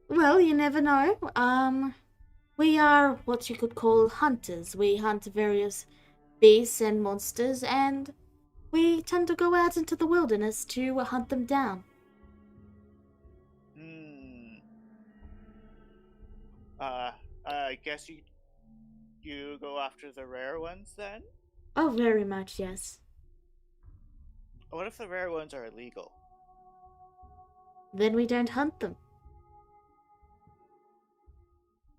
Well, you never know. We are what you could call hunters. We hunt various beasts and monsters, and we tend to go out into the wilderness to hunt them down. I guess you go after the rare ones then? Oh, very much, yes. What if the rare ones are illegal? Then we don't hunt them.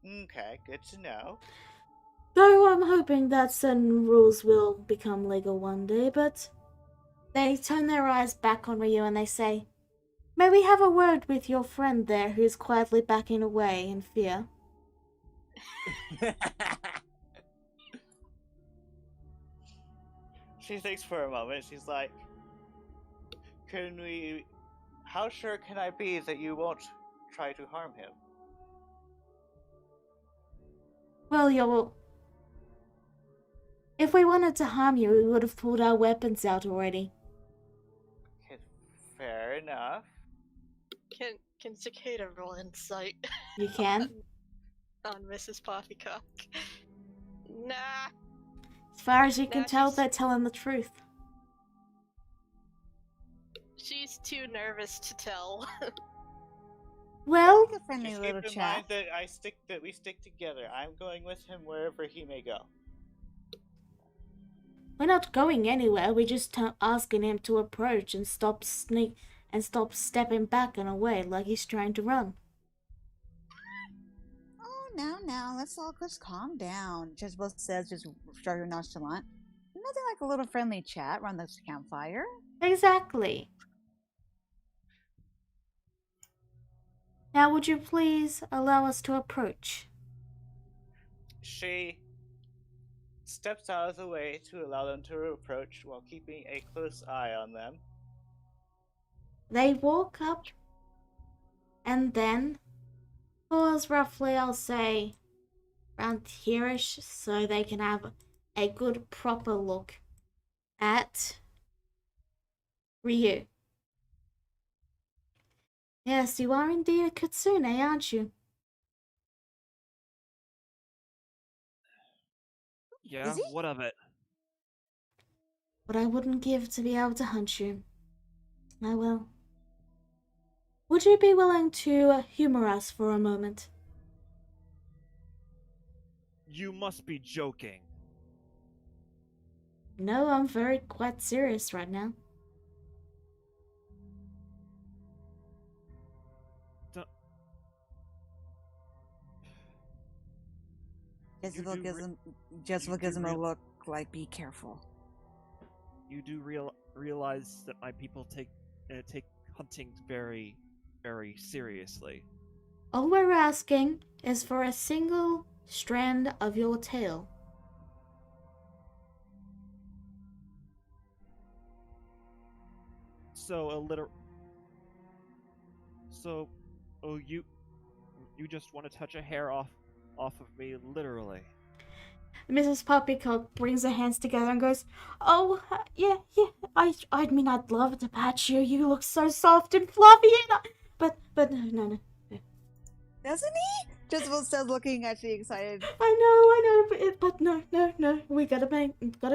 Okay, good to know. Though I'm hoping that certain rules will become legal one day, but they turn their eyes back on Ryu and they say, "May we have a word with your friend there who's quietly backing away in fear?" She thinks for a moment. She's like, how sure can I be that you won't try to harm him? Well, if we wanted to harm you, we would have pulled our weapons out already. Okay, fair enough. Can Cicada roll insight? You can? on Mrs. Poppycock. Nah. As far as you can Nah, tell, she's- they're telling the truth. She's too nervous to tell. Well, Like a friendly Just little keep in chat. mind that we stick together. I'm going with him wherever he may go. we're not going anywhere. We're just asking him to approach and stop stepping back and away like he's trying to run. Oh, now, let's all just calm down. Jezebel says, just very nonchalant. Nothing like a little friendly chat around this campfire. Exactly. Now, would you please allow us to approach? She steps out of the way to allow them to approach while keeping a close eye on them. They walk up and then pause roughly, I'll say, around here-ish so they can have a good proper look at Ryu. Yes, you are indeed a kitsune, aren't you? Yeah, Is he? what of it? What I wouldn't give to be able to hunt you. I will. Would you be willing to humor us for a moment? You must be joking. No, I'm quite serious right now. Don't- Jezebel do gives re- him Jezebel you gives do him a real- look like, be careful. You do realize that my people take hunting very, very seriously. All we're asking is for a single strand of your tail. So So, oh, you just want to touch a hair off of me, literally. Mrs. Poppycock brings her hands together and goes, "Oh, yeah. I mean, I'd love to pat you. You look so soft and fluffy, but no. Doesn't he? Jezebel says, looking actually excited. I know, but no. We gotta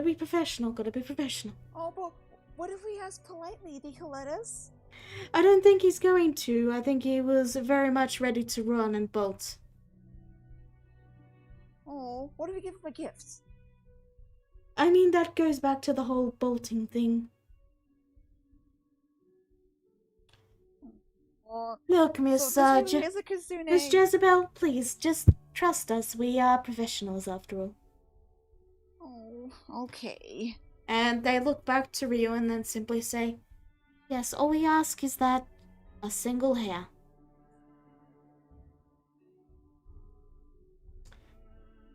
be professional. Gotta be professional. Oh, but what if we ask politely? Think he'll let us? I don't think he's going to. I think he was very much ready to run and bolt. Oh, what if we give him a gift? I mean, that goes back to the whole bolting thing. Oh, Look, Miss so this really is a kitsune. Miss Jezebel, please just trust us. We are professionals after all. Oh, okay. And they look back to Rio and then simply say, "Yes, all we ask is that a single hair."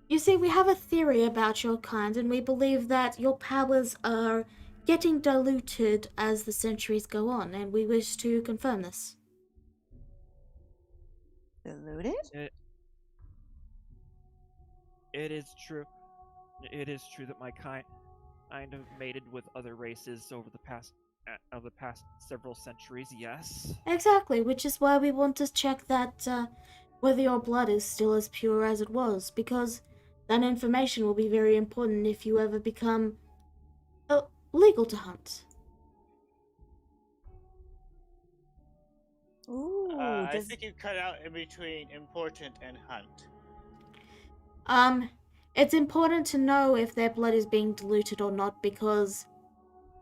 You see, we have a theory about your kind, and we believe that your powers are getting diluted as the centuries go on, and we wish to confirm this. Diluted? It is true. It is true that my kind have mated with other races over the past several centuries. Yes. Exactly, which is why we want to check that whether your blood is still as pure as it was, because that information will be very important if you ever become legal to hunt. Ooh, I think you cut out in between important and hunt. It's important to know if their blood is being diluted or not, because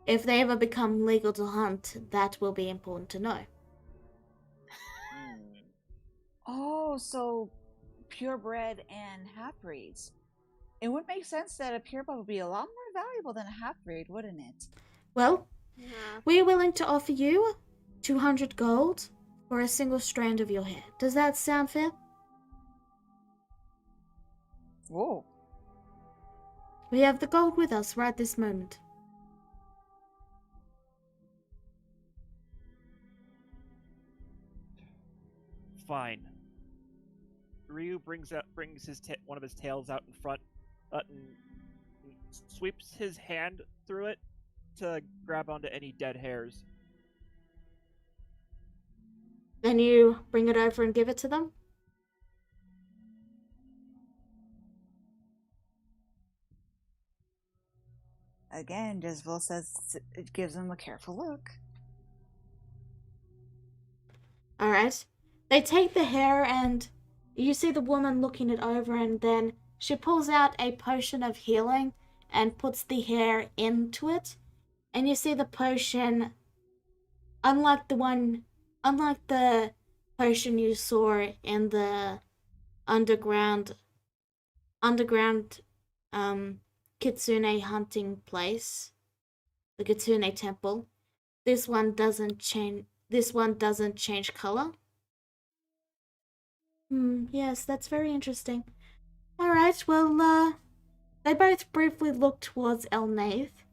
if they ever become legal to hunt, that will be important to know. Oh, so purebred and half-breeds. It would make sense that a purebred would be a lot more valuable than a half-breed, wouldn't it? Well, Yeah. we are willing to offer you 200 gold for a single strand of your hair. Does that sound fair? Whoa. We have the gold with us right this moment. Fine. Ryu brings one of his tails out in front, and sweeps his hand through it to grab onto any dead hairs. Then you bring it over and give it to them? Again, Jezebel says it gives him a careful look. Alright. They take the hair and you see the woman looking it over, and then she pulls out a potion of healing and puts the hair into it. And you see the potion, unlike the potion you saw in the underground kitsune hunting place, the kitsune temple, this one doesn't change color. Yes, that's very interesting. Alright, well, they both briefly look towards Elnath,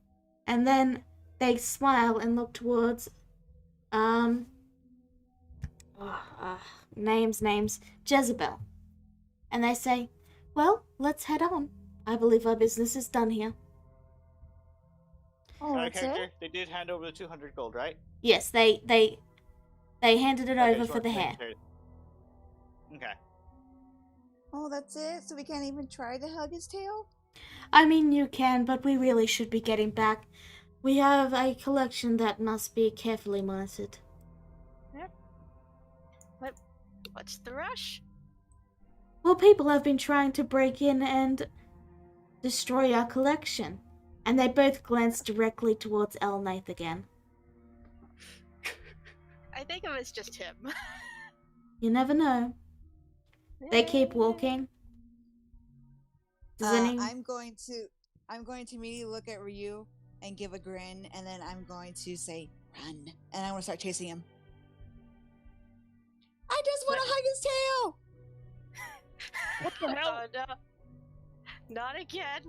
and then they smile and look towards, names, Jezebel. And they say, Well, let's head on. I believe our business is done here. Oh, Out of that's it? character, they did hand over the 200 gold, right? Yes, they handed it Okay, over just for wanted the to make hair. sure. Okay. Oh, that's it? So we can't even try to hug his tail? I mean, you can, but we really should be getting back. We have a collection that must be carefully monitored. What's the rush? Well, people have been trying to break in and destroy our collection. And they both glanced directly towards Elnath again. I think it was just him. You never know. They keep walking. Does any... I'm going to immediately look at Ryu and give a grin, and then I'm going to say, run. And I want to start chasing him. I just want to hug his tail! What the hell? Oh no. Not again.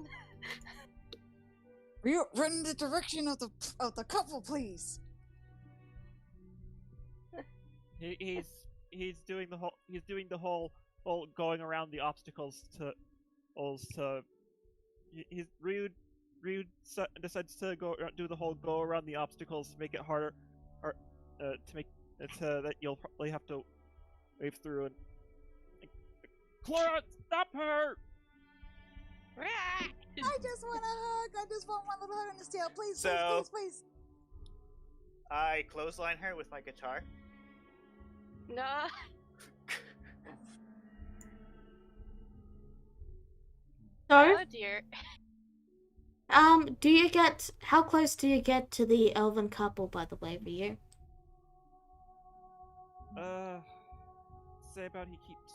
Ryu, run in the direction of the couple, please. He's doing the whole going around the obstacles to Ryud decides to do the whole go around the obstacles to make it harder, or to make it that you'll probably have to wave through and Clara, stop her! I just want a hug. I just want one little hug on his tail. Please, So- please. I clothesline her with my guitar. No. So, Oh dear. how close do you get to the elven couple, by the way, Ryu? Say about he keeps.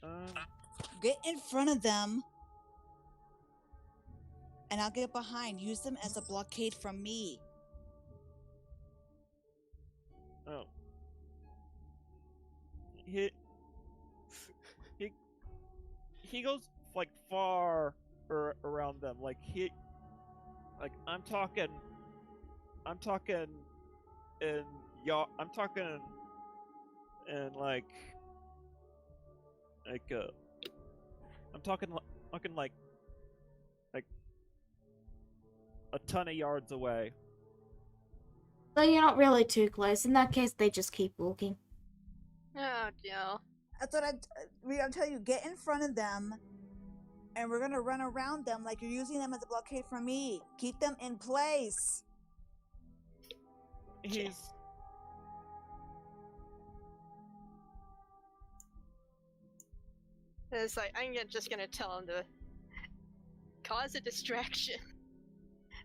No. Get in front of them, and I'll get behind. Use them as a blockade from me. Oh. He goes like far around them. Like I'm talking in I'm talking in I'm talking like a ton of yards away. So you're not really too close. In that case, they just keep walking. Oh no. That's what I'm telling you. Get in front of them, and we're gonna run around them like you're using them as a blockade from me. Keep them in place. It's like just gonna tell him to cause a distraction.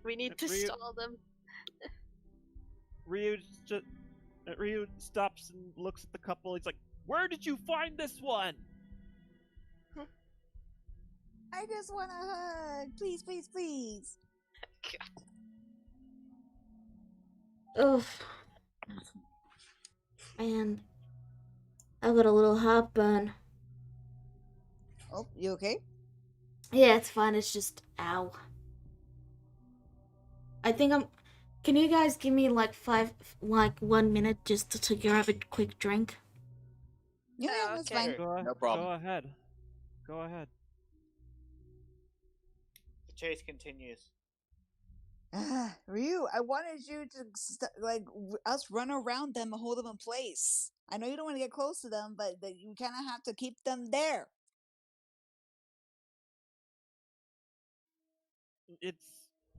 We need to stall them. Ryu stops and looks at the couple. He's like, "Where did you find this one?" I just want a hug. Please. Oof. Man, I got a little heartburn. Oh, you okay? Yeah, it's fine. It's just ow. I think I'm. Can you guys give me like 1 minute just to grab a quick drink? Yeah, Oh, that's okay. fine. No problem. Go ahead. The chase continues. Ryu, I wanted you to us run around them and hold them in place. I know you don't want to get close to them, but you kind of have to keep them there. It's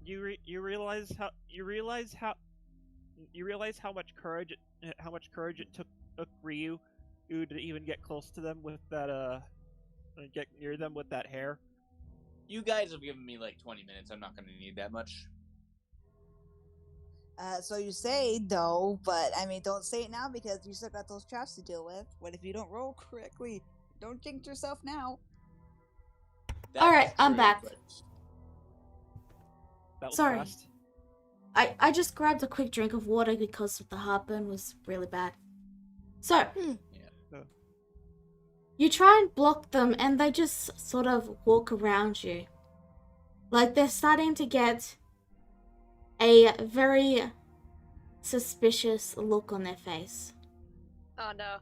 you realize how much courage it took Ryu to even get close to them with that get near them with that hair. You guys have given me like 20 minutes. I'm not going to need that much. So you say though, but I mean, don't say it now because you still got those traps to deal with. What if you don't roll correctly? Don't jinx yourself now. That's Alright, I'm true, back. but- That was Sorry. fast. I just grabbed a quick drink of water because the heartburn was really bad. So, you try and block them and they just sort of walk around you. Like they're starting to get a very suspicious look on their face. Oh no.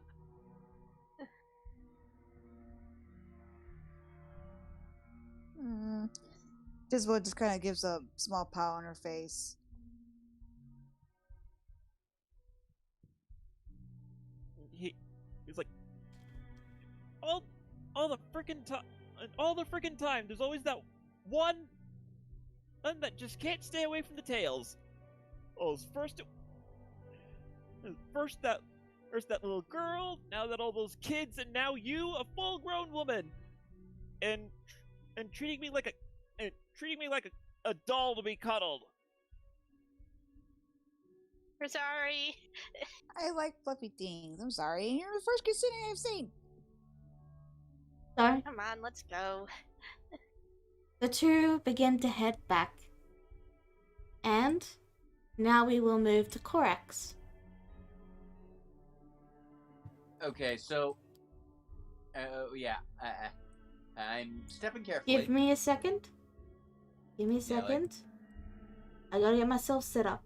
Dismal just kind of gives a small pow on her face. He's like, all the freaking time, there's always that one that just can't stay away from the tails. Oh, first that little girl, now that all those kids, and now you, a full-grown woman, and treating me like a doll to be cuddled. We're sorry. I like fluffy things. I'm sorry. You're the first kissing I've seen. So, Come on, let's go. the two begin to head back. And now we will move to Korax. Okay, so, yeah, I'm stepping carefully. Give me a second. Give me a Yeah, like- second. I gotta get myself set up.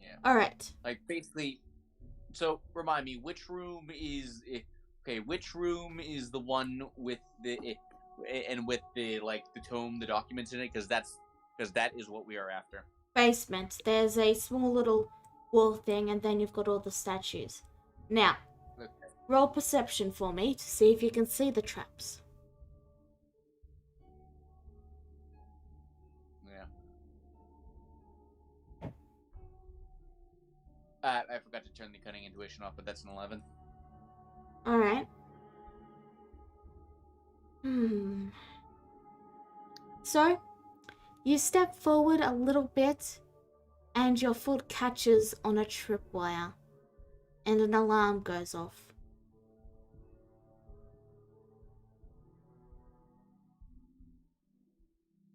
Yeah. Alright. Like, basically, so, remind me, which room is the one with with the, like, the tome, the documents in it? Because that is what we are after. Basement. There's a small little wall thing, and then you've got all the statues. Now, Okay. roll perception for me to see if you can see the traps. Yeah. I forgot to turn the cunning intuition off, but that's an 11. Alright. So, you step forward a little bit, and your foot catches on a tripwire, and an alarm goes off.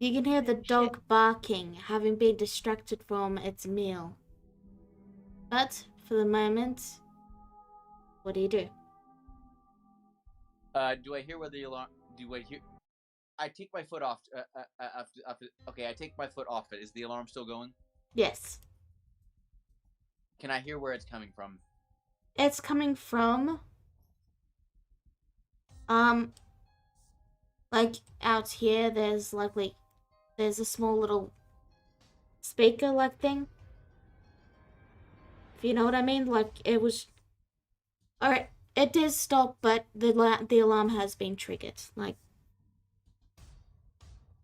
You can hear the dog barking, having been distracted from its meal. But, for the moment, what do you do? Do I hear whether the alarm? Do I hear? I take my foot off. Okay, I take my foot off it. Is the alarm still going? Yes. Can I hear where it's coming from? It's coming from, like, out here, there's a small little speaker-like thing. If you know what I mean, like, it was... Alright, it did stop, but the alarm has been triggered. Like,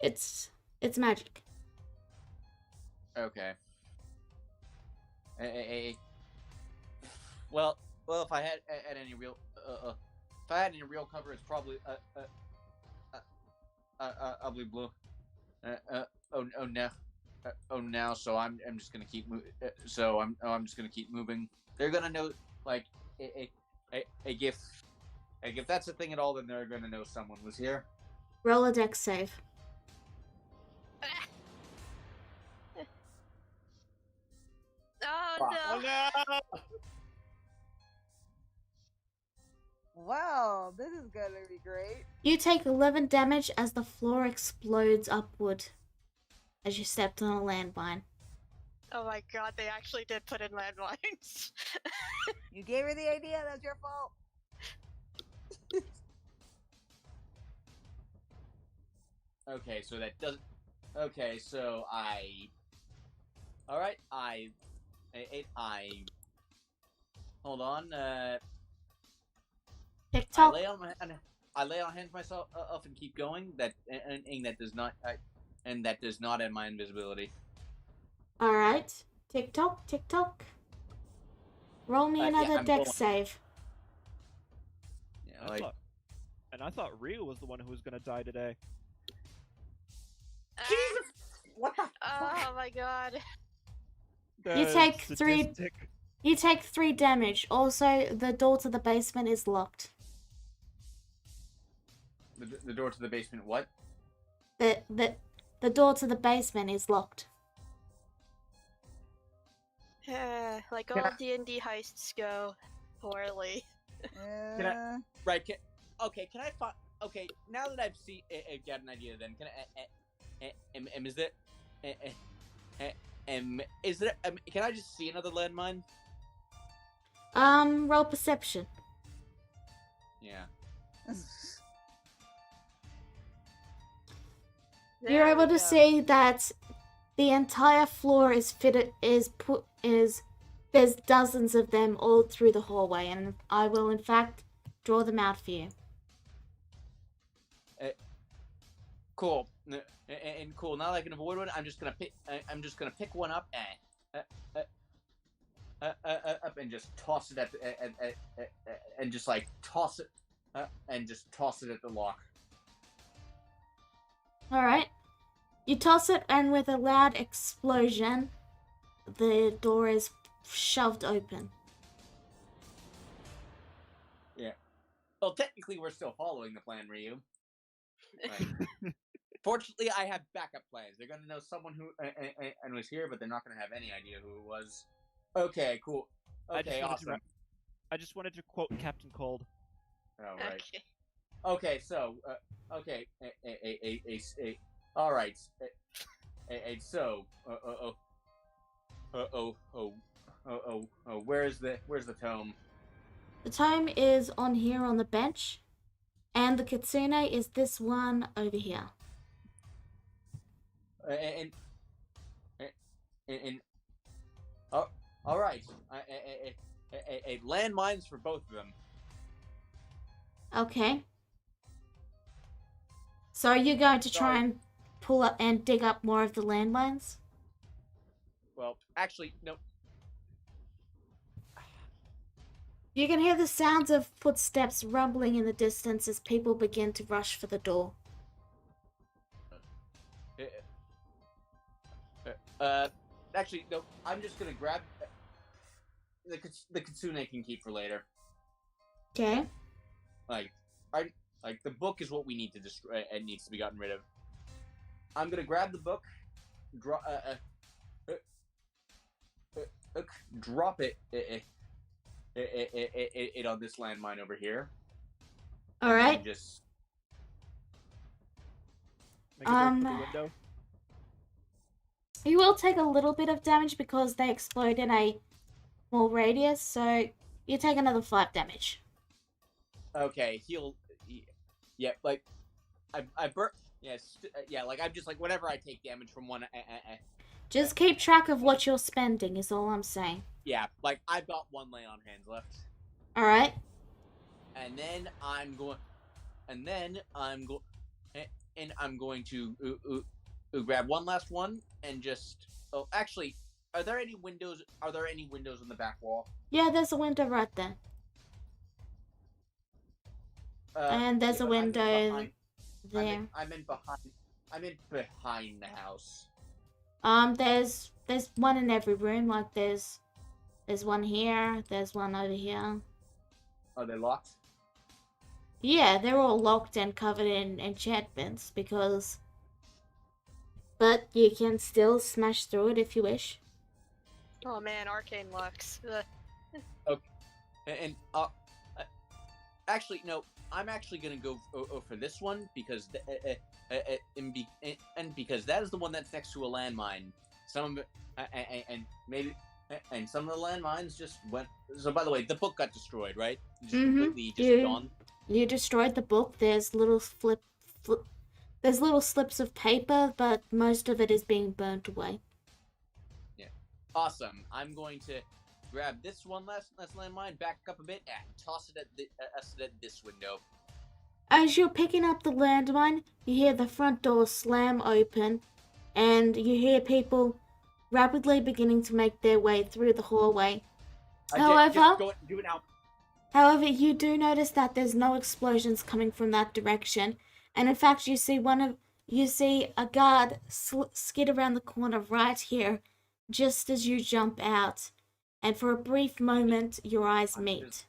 it's magic. Okay. Well, if I had any real, cover, it's probably ugly blue. Now, so I'm just gonna keep I'm just gonna keep moving. They're gonna know, like, if that's a thing at all, then they're gonna know someone was here. Roll a dex save. Oh Fuck. no! no! Wow, this is gonna be great. You take 11 damage as the floor explodes upward as you stepped on a landmine. Oh my god, they actually did put in landmines. You gave her the idea. That's your fault. Okay, so that doesn't. Okay, so All right, I. Hold on. TikTok. I lay on hands myself up and keep going. That does not end my invisibility. Alright. TikTok, TikTok. Roll me Yeah, another I'm dex going. save. Yeah, like, I thought Ryu was the one who was gonna die today. Jesus! What the? Oh my god. You take You take 3 damage. Also, the door to the basement is locked. The door to the basement. What? The door to the basement is locked. Like Can all I- D&D heists go poorly. Uh, Right. Okay. Can I find? Okay. Now that I've got an idea, then can is there? Is there? Can I just see another landmine? Roll perception. Yeah. You're There able we to go. see that the entire floor is there's dozens of them all through the hallway, and I will in fact draw them out for you. Cool. And cool. Now that I can avoid one, I'm just gonna pick one up up and just toss it and just like toss it and just toss it at the lock. Alright. You toss it, and with a loud explosion, the door is shoved open. Yeah. Well, technically, we're still following the plan, Ryu. Right. Fortunately, I have backup plans. They're gonna know someone who and was here, but they're not gonna have any idea who it was. Okay, cool. Okay, awesome. I just wanted to quote Captain Cold. Oh, right. Okay. Okay, so, okay, all right, so, where's the tome? The tome is on here on the bench, and the kitsune is this one over here. And oh, all right, landmines for both of them. Okay. So are you going to try and pull up and dig up more of the landmines? Well, actually, no. You can hear the sounds of footsteps rumbling in the distance as people begin to rush for the door. Actually, no. I'm just gonna grab the kitsune can keep for later. Okay. Like the book is what we need to destroy and needs to be gotten rid of. I'm gonna grab the book, drop it on this landmine over here. All right. And just Make it break through the window. You will take a little bit of damage because they explode in a small radius, so you take another 5 damage. okay. Heal. Yeah, like I burnt. Yes, yeah. Like I'm just like whenever I take damage from one. Just keep track of what you're spending is all I'm saying. Yeah, like I've got one lay on hands left. All right. And then I'm going to grab one last one and just. Oh, actually, are there any windows? Are there any windows on the back wall? Yeah, there's a window right there. And there's a window there. I'm in behind the house. There's one in every room. Like there's one here. There's one over here. Are they locked? Yeah, they're all locked and covered in enchantments because. But you can still smash through it if you wish. Oh man, arcane locks. And actually, no. I'm actually gonna go for this one because because that is the one that's next to a landmine. Some of it, and some of the landmines just went. So by the way, the book got destroyed, right? Just completely just gone. You destroyed the book. There's little there's little slips of paper, but most of it is being burnt away. Yeah, awesome. I'm going to grab this one last landmine, back up a bit, and toss it at this window. As you're picking up the landmine, you hear the front door slam open, and you hear people rapidly beginning to make their way through the hallway. Just go do it now. However, you do notice that there's no explosions coming from that direction, and in fact, you see a guard skid around the corner right here, just as you jump out. And for a brief moment, your eyes meet.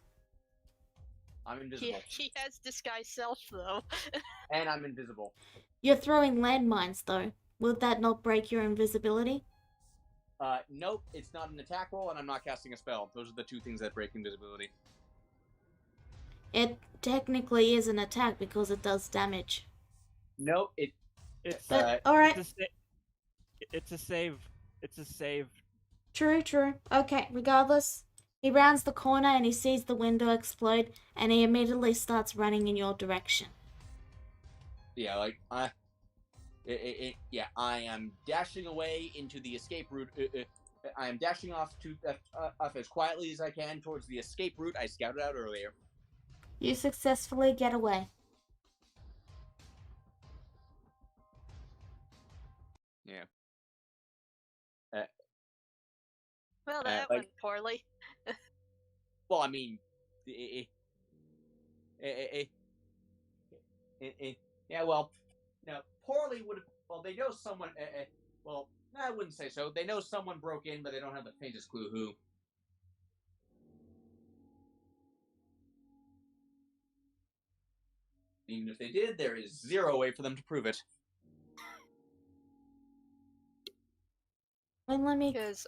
I'm invisible. He has disguise self, though. And I'm invisible. You're throwing landmines, though. Will that not break your invisibility? Nope. It's not an attack roll, and I'm not casting a spell. Those are the two things that break invisibility. It technically is an attack because it does damage. No, It's all right. It's a save. It's a save. True. Okay, regardless, he rounds the corner and he sees the window explode, and he immediately starts running in your direction. Yeah, like Yeah, I am dashing away into the escape route. I am dashing off off as quietly as I can towards the escape route I scouted out earlier. You successfully get away. Yeah. Well, that Like, went poorly. well, I mean, eh, yeah, well, now poorly would have. Well, they know someone. Well, I wouldn't say so. They know someone broke in, but they don't have the faintest clue who. Even if they did, there is zero way for them to prove it. Well, let me. Because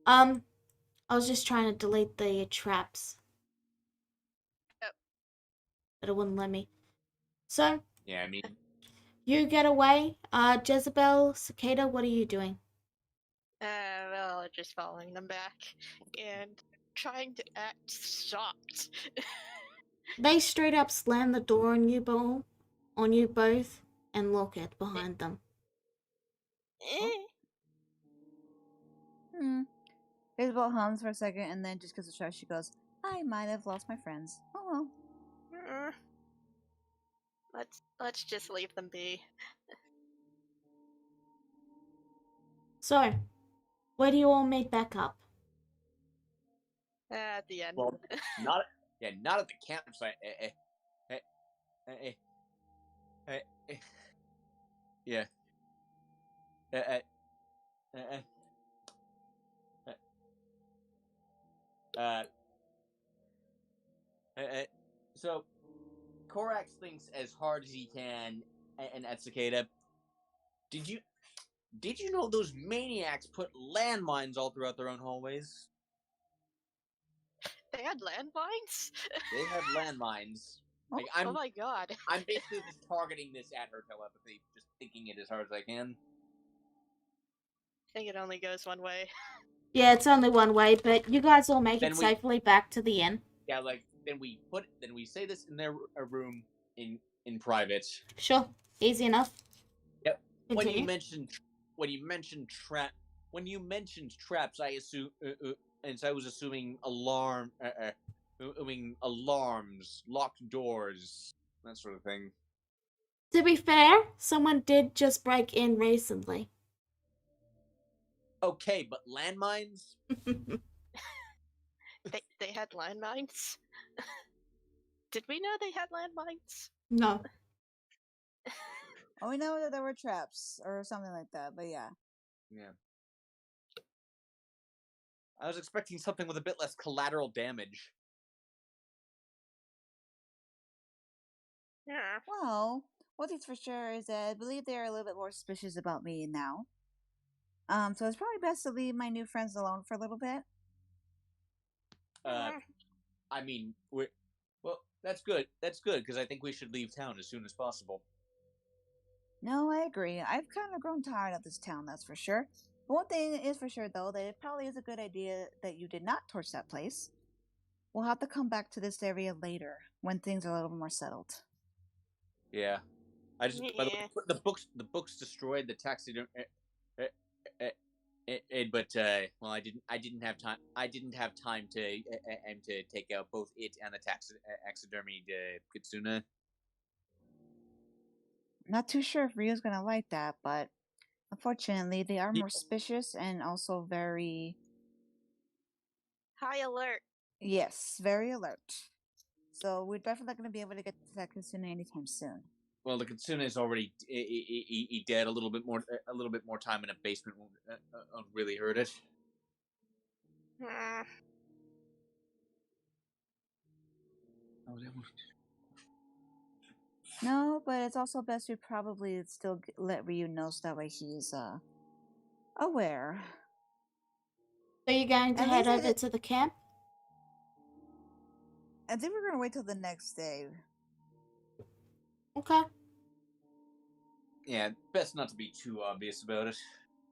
I was just trying to delete the traps. Yep. But it wouldn't let me. So, Yeah, I mean, you get away. Jezebel, Cicada, what are you doing? well, just following them back and trying to act shocked. They straight up slam the door on you both, and lock it behind them. Isabel hums for a second and then just gives a shrug. She goes, I might have lost my friends. Oh well. Let's just leave them be. So, where do you all meet back up? At the end. well, not at the campsite. Yeah. So Korax thinks as hard as he can, and at Cicada, did you know those maniacs put landmines all throughout their own hallways? They had landmines? They had landmines. Like, Oh my god. I'm basically just targeting this at her telepathy, just thinking it as hard as I can. I think it only goes one way. Yeah, it's only one way, but you guys all make Then it we- safely back to the inn. Yeah, like then we say this in their room in private. Sure, easy enough. Yep. When you Continue. mentioned traps, I assume, and so I was assuming alarms, locked doors, that sort of thing. To be fair, someone did just break in recently. Okay, but landmines? They had landmines? Did we know they had landmines? No. Oh, we know that there were traps or something like that, but yeah. Yeah. I was expecting something with a bit less collateral damage. Yeah. Well, one thing's for sure is that I believe they're a little bit more suspicious about me now. So it's probably best to leave my new friends alone for a little bit. I mean, well, that's good. That's good because I think we should leave town as soon as possible. No, I agree. I've kind of grown tired of this town, that's for sure. But one thing is for sure, though, that it probably is a good idea that you did not torch that place. We'll have to come back to this area later when things are a little more settled. Yeah. I just by the way, Yeah. the books destroyed the taxidermy. But well, I didn't have time. I didn't have time to take out both it and the taxidermied kitsune. Not too sure if Rio's gonna like that, but unfortunately, they are Yeah. more suspicious and also very, High alert. yes, very alert. So we're definitely not gonna be able to get to that kitsune anytime soon. Well, the kitsune is already he dead. A little bit more time in a basement won't really hurt it. No, but it's also best we probably still let Ryu know so that way he's aware. So you're going to At head least over to the camp? I think we're gonna wait till the next day. Okay. Yeah, best not to be too obvious about it.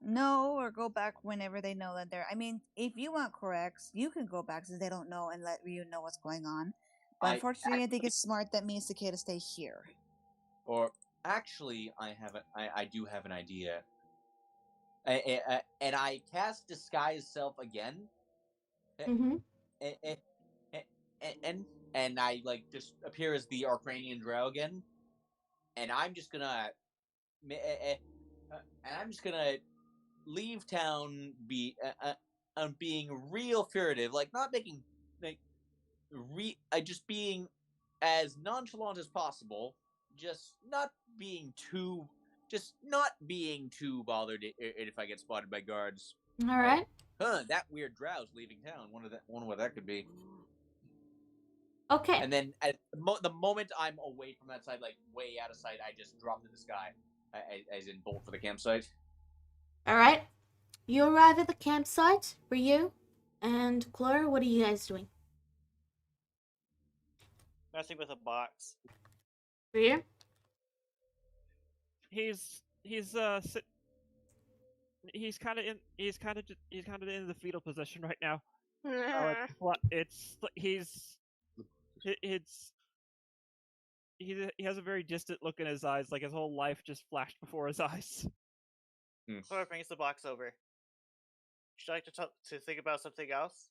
No, or go back whenever they know that they're. I mean, if you want corrects, you can go back since they don't know and let Ryu know what's going on. But unfortunately, I think it's smart that me and Cicada stay here. Or actually, I do have an idea. And I cast disguise self again. Mm-hmm. And, and I like just appear as the Arcranian Drow again. And I'm just gonna leave town being real furtive, like not making like just being as nonchalant as possible, just not being too bothered if I get spotted by guards. All Like, right. that weird drow's leaving town. Wonder what that could be. Okay. And then at the moment I'm away from that side, like way out of sight, I just drop the disguise, as in bolt for the campsite. All right. You arrive at the campsite. Ryu and Clara, what are you guys doing? Messing with a box. Ryu? He's kind of in the fetal position right now. He has a very distant look in his eyes, like his whole life just flashed before his eyes. Clara brings the box over. Would you like to think about something else?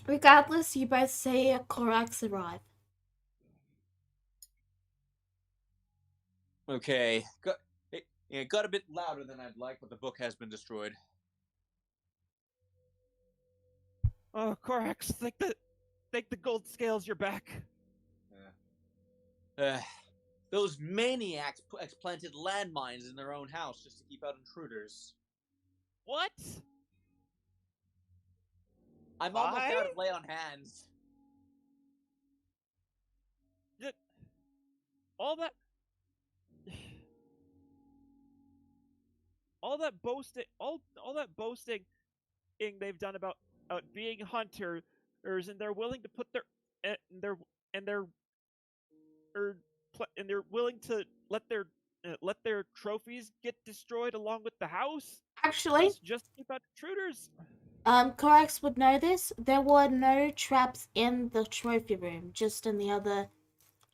Regardless, you both see Korax arrive. Okay, it got a bit louder than I'd like, but the book has been destroyed. Oh, Corax, thank the gold scales you're back. Those maniacs planted landmines in their own house just to keep out intruders. What? I'm almost out of lay on hands. All that boasting they've done about being hunters, and they're willing to put and they're willing to let their trophies get destroyed along with the house. Actually, just keep out intruders. Korax would know this. There were no traps in the trophy room, just in the other,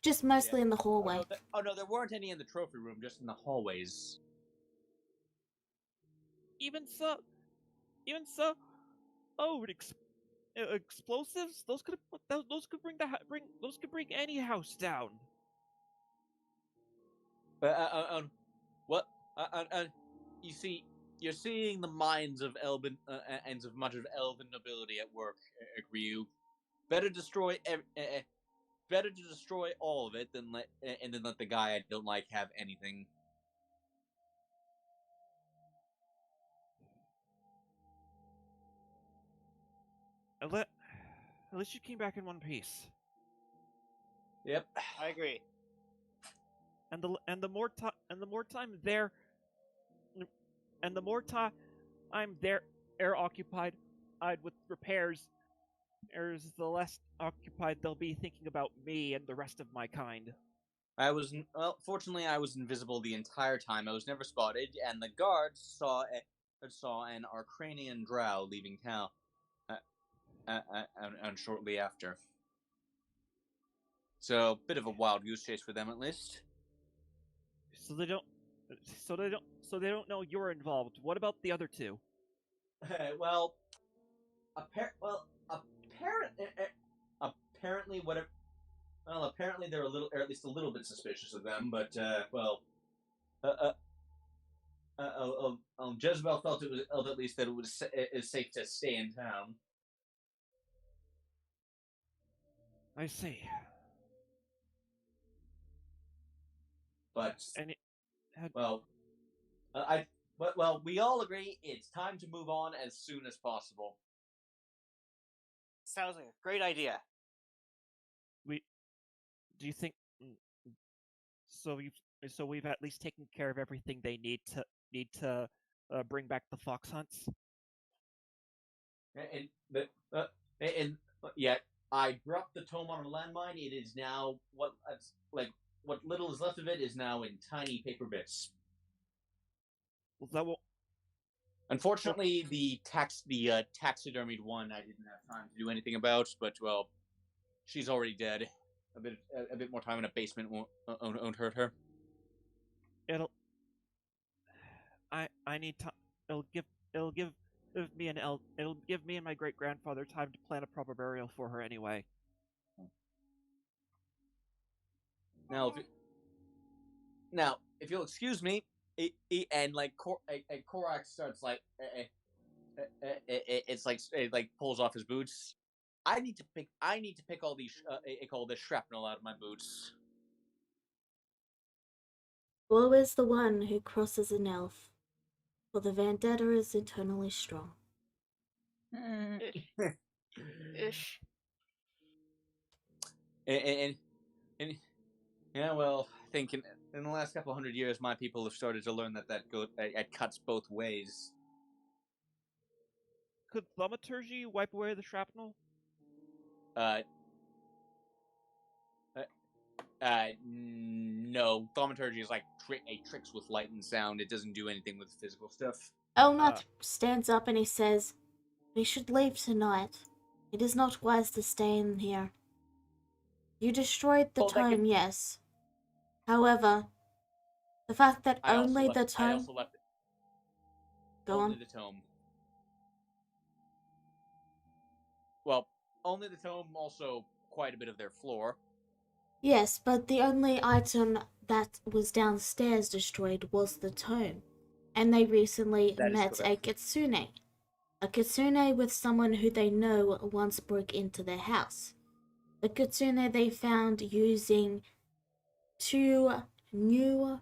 just mostly in the hallway. Oh no, there weren't any in the trophy room, just in the hallways. Even so, oh, explosives. Those could bring any house down. What? You see, you're seeing the minds of Elven and of much of Elven nobility at work, Ryu. Better destroy better to destroy all of it than let the guy I don't like have anything. At least you came back in one piece. Yep, I agree. And the more time there, and the more time I'm there, air occupied, with repairs, the less occupied they'll be thinking about me and the rest of my kind. Fortunately, I was invisible the entire time. I was never spotted, and the guards saw an Arcranian drow leaving town, and shortly after. So, bit of a wild goose chase for them, at least. So they don't know you're involved. What about the other two? Apparently, whatever. Well, apparently they're at least a little bit suspicious of them. But Jezebel felt at least that it was safe to stay in town. I see. But and we all agree it's time to move on as soon as possible. Sounds like a great idea. Do you think so we've at least taken care of everything they need to bring back the fox hunts? And yet I dropped the tome on a landmine. It is now what little is left of it is now in tiny paper bits. Well, that won't. Unfortunately, the taxidermied one I didn't have time to do anything about, but well, she's already dead. A bit more time in a basement won't hurt her. It'll. I need time. It'll give me it'll give me and my great grandfather time to plan a proper burial for her anyway. Now, if you'll excuse me, and like Korak starts like, it's like it like pulls off his boots. I need to pick all these all this shrapnel out of my boots. Woe is the one who crosses an elf, for the vendetta is eternally strong. Ish. And yeah, well, I think in the last couple hundred years, my people have started to learn that it cuts both ways. Could thaumaturgy wipe away the shrapnel? No, thaumaturgy is like tricks with light and sound. It doesn't do anything with physical stuff. Elnath stands up and he says, "We should leave tonight. It is not wise to stay in here. You destroyed the tome, yes. However, the fact that only the tome..." I also left it. Go only on. the tome. Well, only the tome, also quite a bit of their floor. Yes, but the only item that was downstairs destroyed was the tome. And they recently met a kitsune. A kitsune with someone who they know once broke into their house. The kitsune they found using two new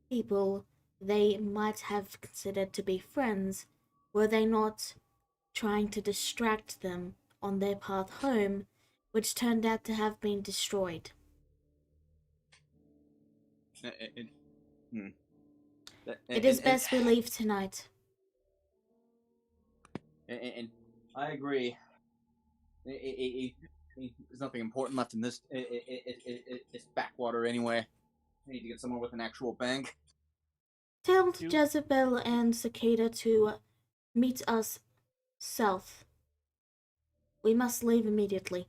people they might have considered to be friends, were they not trying to distract them on their path home, which turned out to have been destroyed. It is best we leave tonight. And I agree. There's nothing important left in this. It's backwater anyway. I need to get somewhere with an actual bank. Tell Jezebel and Cicada to meet us south. We must leave immediately.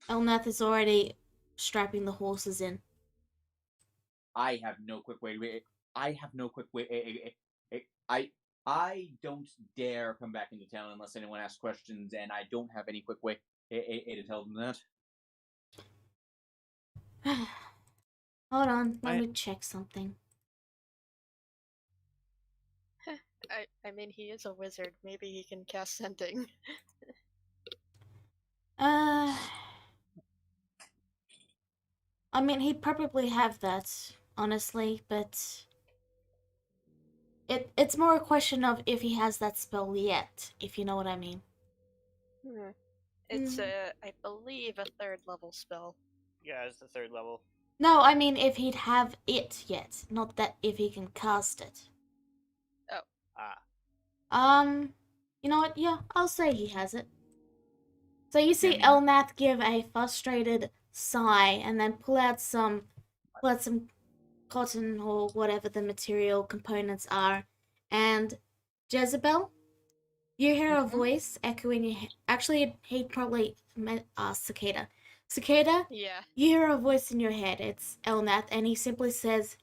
Elnath is already strapping the horses in. I have no quick way. I don't dare come back into town unless anyone asks questions, and I don't have any quick way to tell them that. Hold on, let me check something. I mean, he is a wizard. Maybe he can cast sending. I mean, he'd probably have that, honestly, but it's more a question of if he has that spell yet, if you know what I mean. It's I believe a 3rd level spell. Yeah, it's the 3rd level. No, I mean if he'd have it yet, not that if he can cast it. Oh. You know what? Yeah, I'll say he has it. So you see Yeah. Elnath give a frustrated sigh and then pull out some cotton or whatever the material components are. And Jezebel, you hear a voice echoing your head. Actually, he'd probably ask Cicada. Cicada? Yeah. You hear a voice in your head. It's Elnath, and he simply says,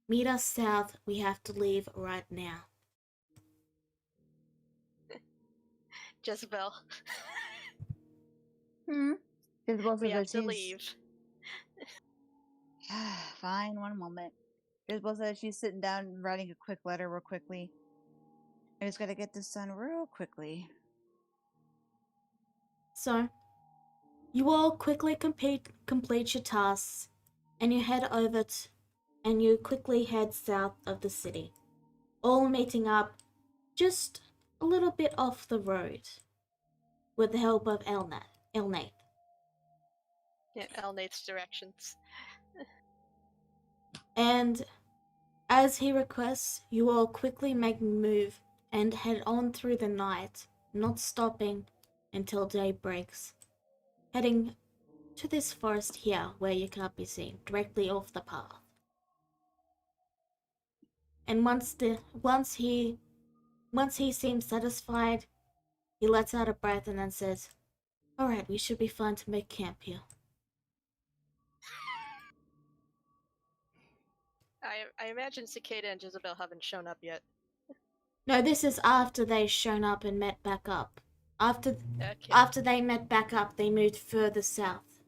"Meet us south. We have to leave right now." Jezebel. Jezebel We says have that to she's... leave. Fine, one moment. Jezebel says she's sitting down and writing a quick letter real quickly. I just gotta get this done real quickly. So, you all quickly complete your tasks, and you head over and you quickly head south of the city, all meeting up just a little bit off the road, with the help of Elnath. Yeah, Elnath's directions. And as he requests, you all quickly make a move and head on through the night, not stopping until day breaks. heading to this forest here where you can't be seen, directly off the path. And once he seems satisfied, he lets out a breath and then says, "Alright, we should be fine to make camp here." I imagine Cicada and Jezebel haven't shown up yet. No, this is after they've shown up and met back up. After Okay. they met back up, they moved further south.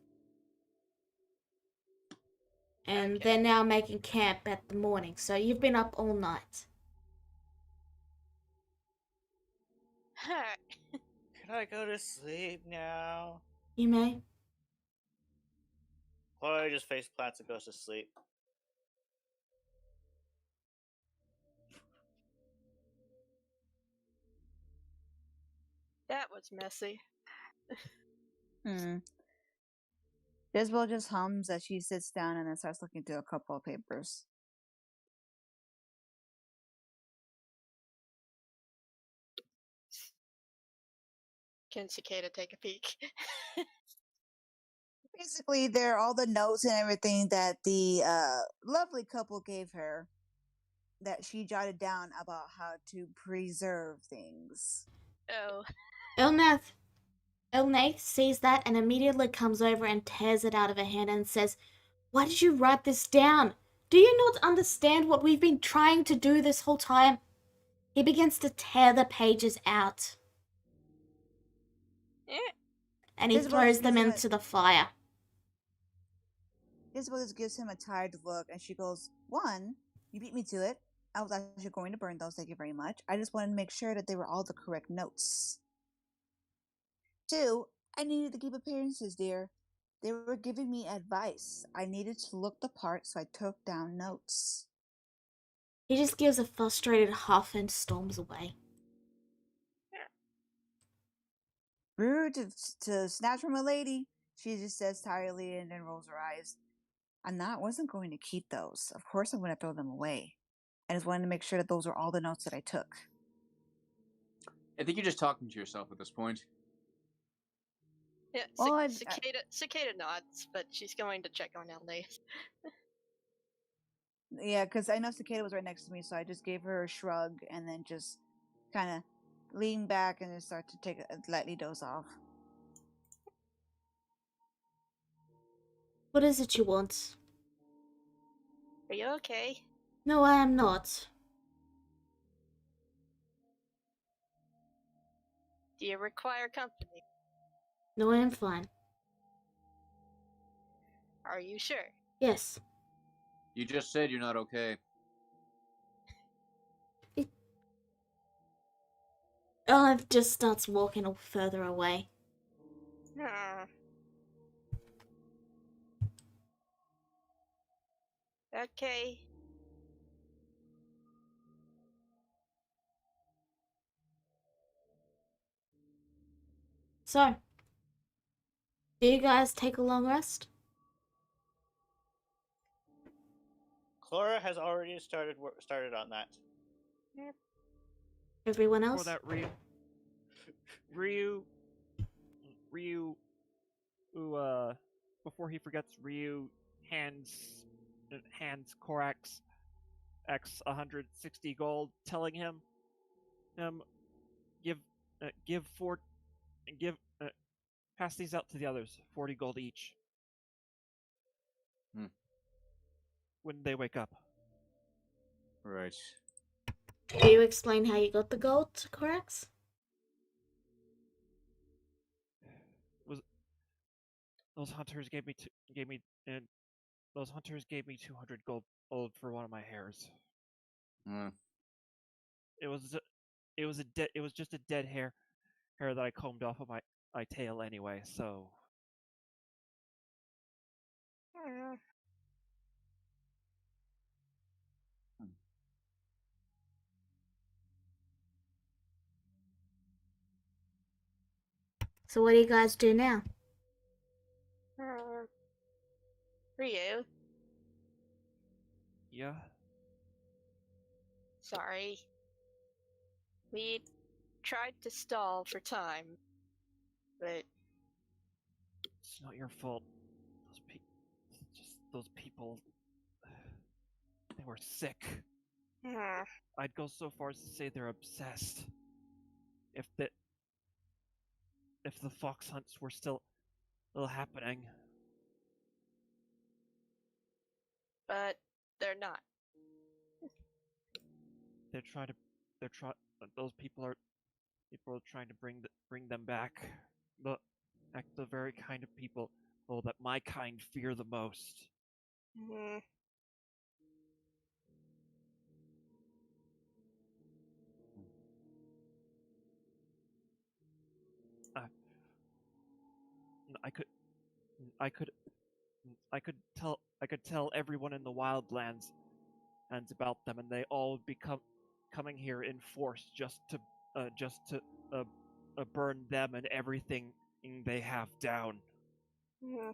And Okay. they're now making camp at the morning, so you've been up all night. Can I go to sleep now? You may. Chloe just face plants and goes to sleep. That was messy. Jezebel just hums as she sits down and then starts looking through a couple of papers. Can Cicada take a peek? Basically, they're all the notes and everything that the lovely couple gave her that she jotted down about how to preserve things. Oh. Elnath sees that and immediately comes over and tears it out of her hand and says, "Why did you write this down? Do you not understand what we've been trying to do this whole time?" He begins to tear the pages out. And he Jezebel throws just them gives him into the fire. Jezebel just gives him a tired look and she goes, "One, you beat me to it. I was actually going to burn those, thank you very much. I just wanted to make sure that they were all the correct notes. Two, I needed to keep appearances, dear. They were giving me advice. I needed to look the part, so I took down notes." He just gives a frustrated huff and storms away. Rude to snatch from a lady, she just says tiredly and then rolls her eyes. Wasn't going to keep those. Of course I'm going to throw them away. I just wanted to make sure that those were all the notes that I took. I think you're just talking to yourself at this point. Yeah, Well, Cicada nods, but she's going to check on Elnath. Yeah, because I know Cicada was right next to me, so I just gave her a shrug and then just kind of lean back and then start to take a lightly doze off. What is it you want? Are you okay? No, I am not. Do you require company? No, I am fine. Are you sure? Yes. You just said you're not okay. Olive just starts walking further away. Okay. So, do you guys take a long rest? Clara has already started on that. Everyone else? Before that, Ryu, before he forgets, Ryu hands Korax X 160 gold, telling him, pass these out to the others, 40 gold each. When they wake up. Right. Do you explain how you got the gold, Corax? Those hunters gave me 200 gold for one of my hairs. It was just a dead hair that I combed off of my tail anyway, so So what do you guys do now? Ryu, yeah. sorry. We tried to stall for time, but It's not your fault. Those people. They were sick. Hmm. I'd go so far as to say they're obsessed. If the fox hunts were still happening, But they're not. they're trying to. They're trying. Those people are trying to bring them back. The the very kind of people that my kind fear the most. Hmm. I could I could I could tell everyone in the wildlands and about them, and they all would be coming here in force just to uh, burn them and everything they have down. Hmm.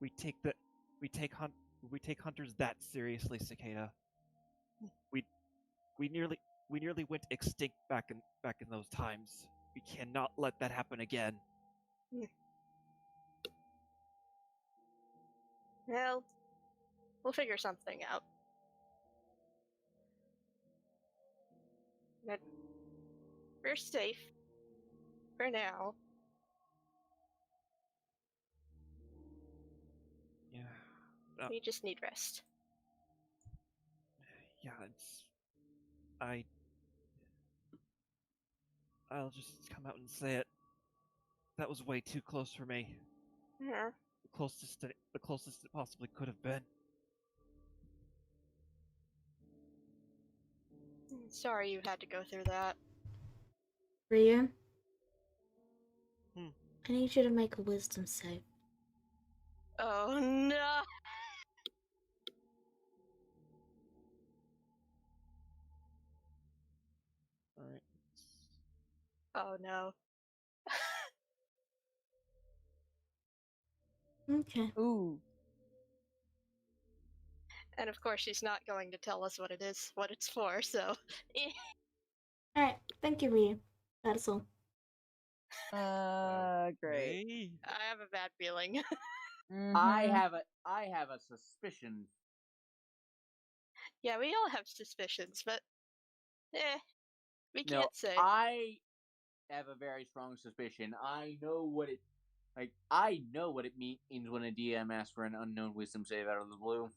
We take the we take hunt we take hunters that seriously, Cicada. We we nearly went extinct back in those times. We cannot let that happen again. Well, we'll figure something out. But we're safe for now. Yeah. We just need rest. Yeah, I'll just come out and say it. That was way too close for me. Yeah. The closest it possibly could have been. Sorry you had to go through that. Ryu, Hmm. I need you to make a wisdom save. Oh no! All right. Oh no. Okay. Ooh. And of course she's not going to tell us what it's for, so Alright, thank you, Ryu. That is all. Great. Okay. I have a bad feeling. I Mhm. have a suspicion. Yeah, we all have suspicions, but we No, can't say. I have a very strong suspicion. I know what it means when a DM asks for an unknown wisdom save out of the blue.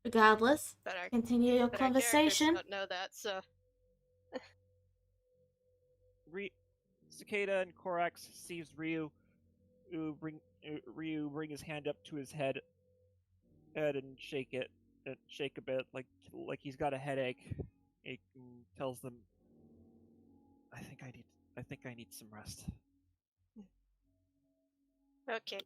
Regardless, But our continue your characters conversation. don't know that, so Cicada and Korax sees Ryu bring his hand up to his head and shake a bit like he's got a headache. He tells them, I think I need some rest. okay.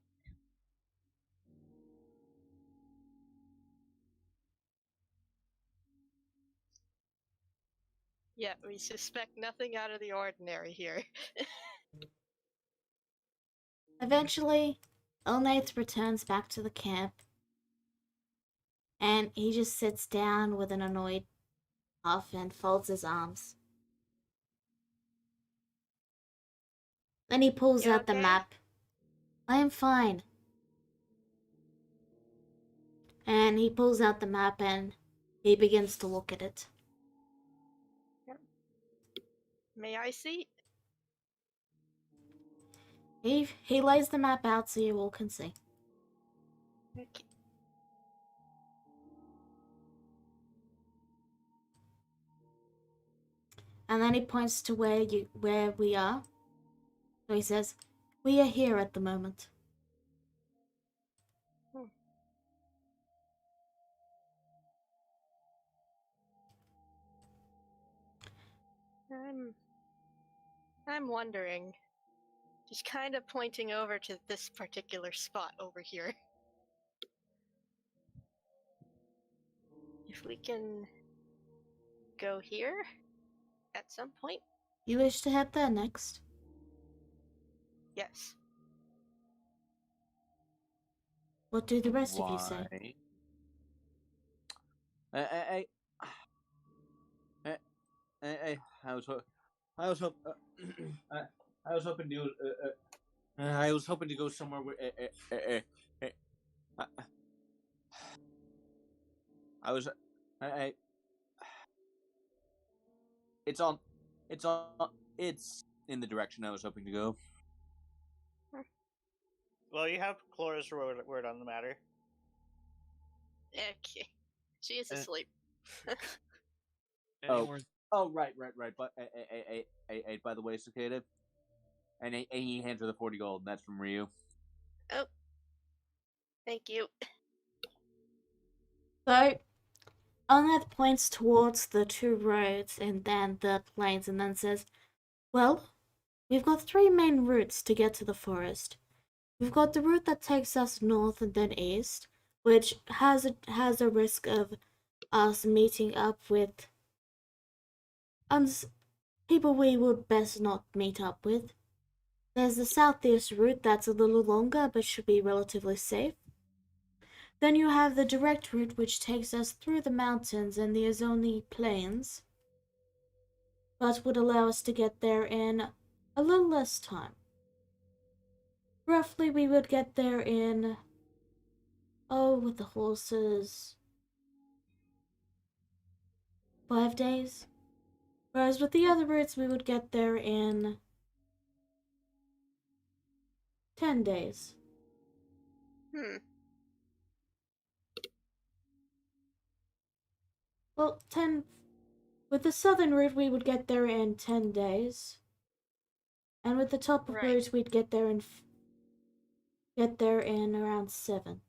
Yeah, we suspect nothing out of the ordinary here. Eventually, Elnate returns back to the camp, and he just sits down with an annoyed huff and folds his arms. Then he pulls You out the okay? map. I am fine. And he pulls out the map and he begins to look at it. May I see? He lays the map out so you all can see. Okay. And then he points to where we are. So he says, "We are here at the moment." I'm wondering. Just kind of pointing over to this particular spot over here. If we can go here at some point? You wish to head there next? Yes. What do the rest of you say? I was I was hope. I was hoping to. I was hoping to go somewhere where. Uh, I was. I. It's on. It's on. It's in the direction I was hoping to go. Well, you have Chlora's word on the matter. Okay. She is Uh, asleep. Any Oh. more? Oh, right. But by the way, Cicada, and he hands her the 40 gold, and that's from Ryu. Oh. Thank you. So, Arnath points towards the two roads and then the plains and then says, well, we've got three main routes to get to the forest. We've got the route that takes us north and then east, which has a risk of us meeting up with people we would best not meet up with. There's the southeast route that's a little longer but should be relatively safe. Then you have the direct route which takes us through the mountains and the Azoni plains, but would allow us to get there in a little less time. Roughly, we would get there in, with the horses, 5 days. Whereas with the other routes, we would get there in 10 days. Hmm. Well, 10. With the southern route, we would get there in 10 days. And with the top Right. route, we'd get there in around 7.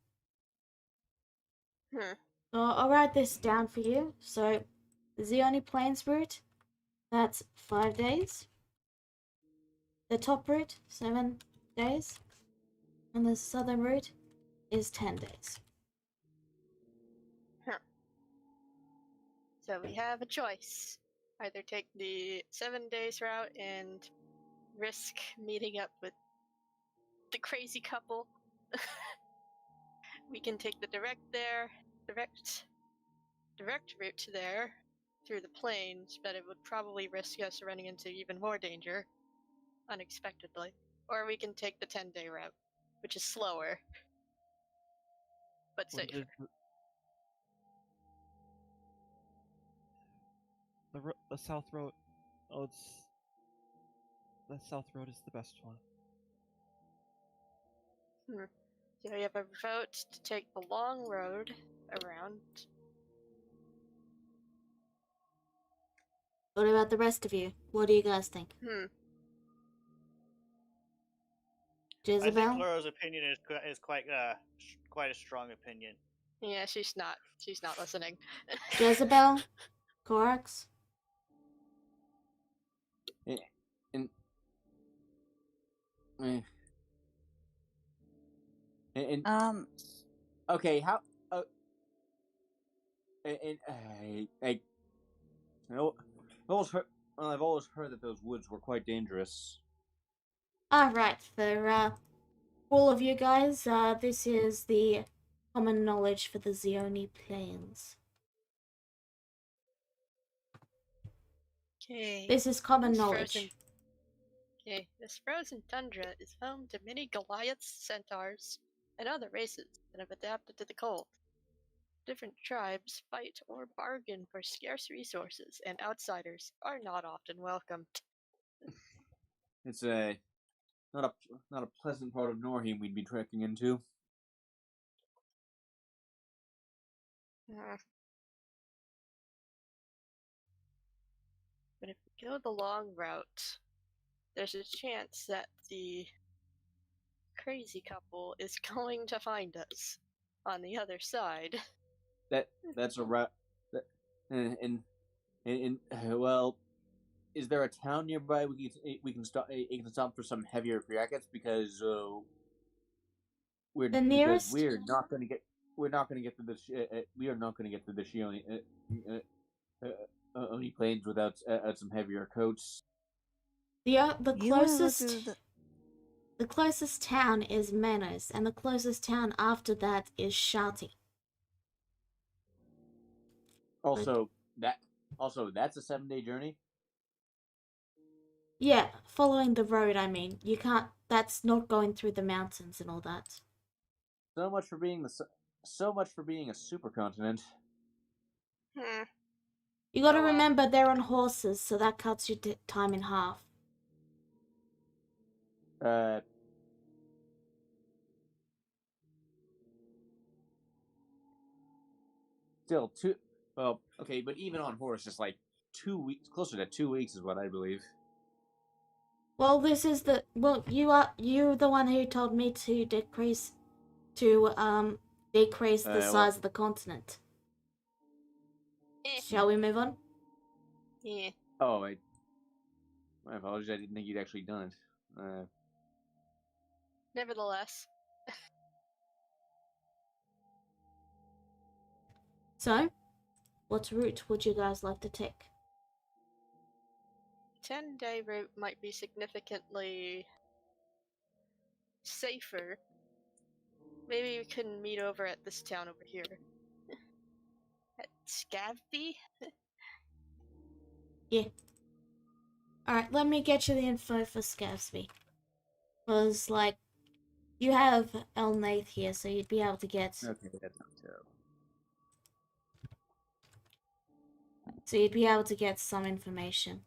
Hmm. So I'll write this down for you. So, the Zeoni Plains route, that's 5 days. The top route, 7 days. And the southern route is 10 days. So we have a choice. Either take the 7 days route and risk meeting up with the crazy couple. We can take the direct route to there through the plains, but it would probably risk us running into even more danger unexpectedly. Or we can take the 10-day route, which is slower but What safer. The south road. Oh, the south road is the best one. So we have a vote to take the long road around. What about the rest of you? What do you guys think? I think Jezebel? Chlora's opinion is quite a strong opinion. Yeah, she's not listening. Jezebel? Corax? And and okay, how? And I I've always heard that those woods were quite dangerous. Alright, for all of you guys, this is the common knowledge for the Zeoni Plains. Okay. This is common This knowledge. This frozen tundra is home to many Goliaths, centaurs, and other races that have adapted to the cold. Different tribes fight or bargain for scarce resources, and outsiders are not often welcomed. It's not a pleasant part of Norheim we'd be trekking into. But if we go the long route, there's a chance that the crazy couple is going to find us on the other side. That's a route. And well, is there a town nearby we can stop? You can stop for some heavier jackets because The nearest? we're not going to get through this. We are not going to get through the Shioni only planes without some heavier coats. The closest town is Manos, and the closest town after that is Shouty. Also, that's a 7-day journey. Yeah, following the road, I mean. You can't. That's not going through the mountains and all that. So much for being so much for being a supercontinent. Hmm. You gotta Oh, well. remember they're on horses, so that cuts your time in half. Uh, Still two. Well, okay, but even on horse, it's like 2 weeks, closer to 2 weeks is what I believe. Well, this is the you the one who told me to decrease the Well, size of the continent. Eh. Shall we move on? Yeah. oh, my apologies. I didn't think you'd actually done it. Nevertheless. So, what route would you guys like to take? 10-day route might be significantly safer. Maybe we can meet over at this town over here. At Scavby? Yeah. Alright, let me get you the info for Scavsby. Because, like, you have Elnath here, so you'd be able to get... Okay, that's not terrible. So you'd be able to get some information.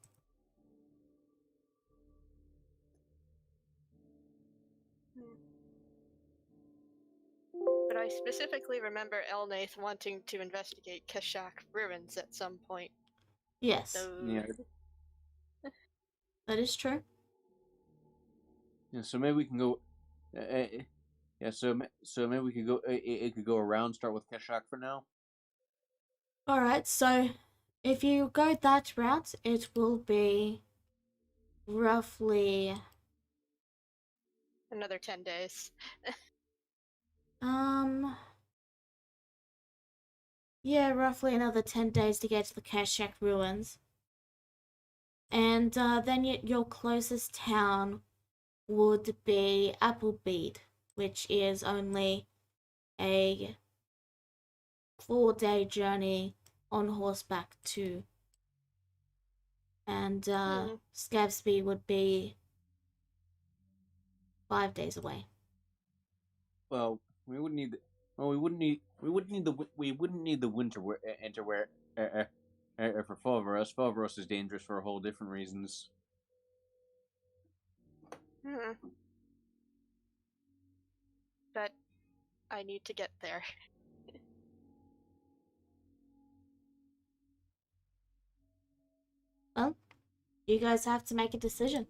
But I specifically remember Elnath wanting to investigate Keshak ruins at some point. Yes, So Yeah. that is true. Yeah. So maybe we can go. Yeah. So maybe we could go. It could go around. Start with Keshak for now. Alright, so if you go that route, it will be roughly... another 10 days. Yeah, roughly another 10 days to get to the Kashak ruins. And then your closest town would be Applebead, which is only a 4-day journey on horseback to. And Scavsby would be 5 days away. Well, we wouldn't need. We wouldn't need. We wouldn't need the winter interwear. For Fulveros. Fulveros is dangerous for a whole different reasons. But I need to get there. Well, you guys have to make a decision.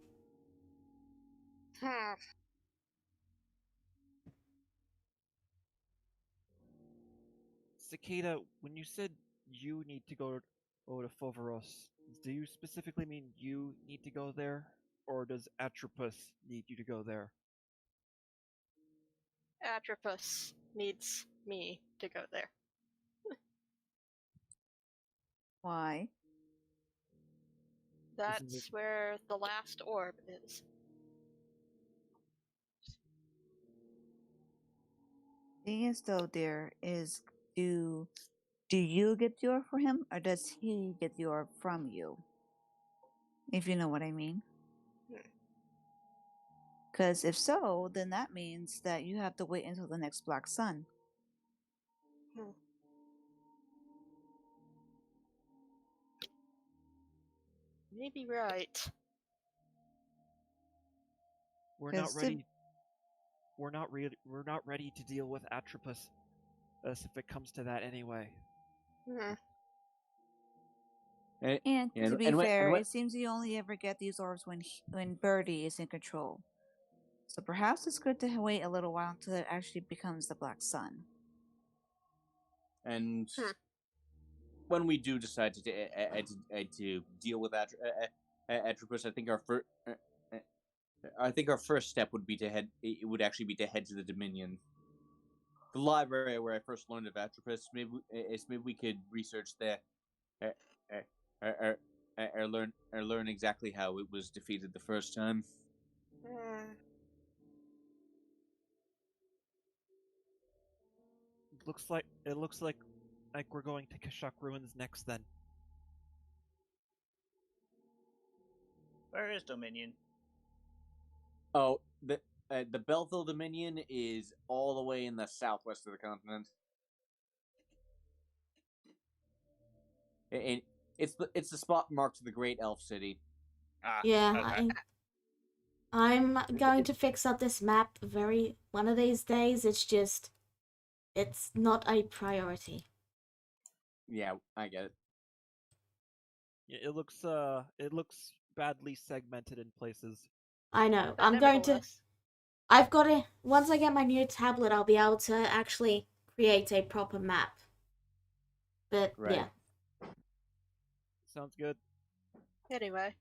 Cicada, when you said you need to go to Foveros, do you specifically mean you need to go there? Or does Atropus need you to go there? Atropus needs me to go there. Why? That's where the last orb is. Thing is, though, dear, is do you get the orb for him, or does he get the orb from you? If you know what I mean. Because if so, then that means that you have to wait until the next Black Sun. Maybe right. We're not 'Cause to- ready. We're not ready to deal with Atropus, if it comes to that anyway. And to be and fair, when, it seems you only ever get these orbs when Birdie is in control. So perhaps it's good to wait a little while until it actually becomes the Black Sun. and when we do decide to deal with Atropus, I think our first step would be to head. It would actually be to head to the Dominion, the library where I first learned of Atropus. Maybe we could research there, or learn exactly how it was defeated the first time. It looks like we're going to Kashak ruins next then. Where is Dominion? Oh, the Belleville Dominion is all the way in the southwest of the continent. And it's the spot marked to the Great Elf City. Ah, Yeah, okay. I'm going to fix up this map one of these days. It's not a priority. Yeah, I get it. Yeah, it looks badly segmented in places. I know. But nevertheless, I've got to, once I get my new tablet, I'll be able to actually create a proper map. But Right. yeah. Sounds good. anyway.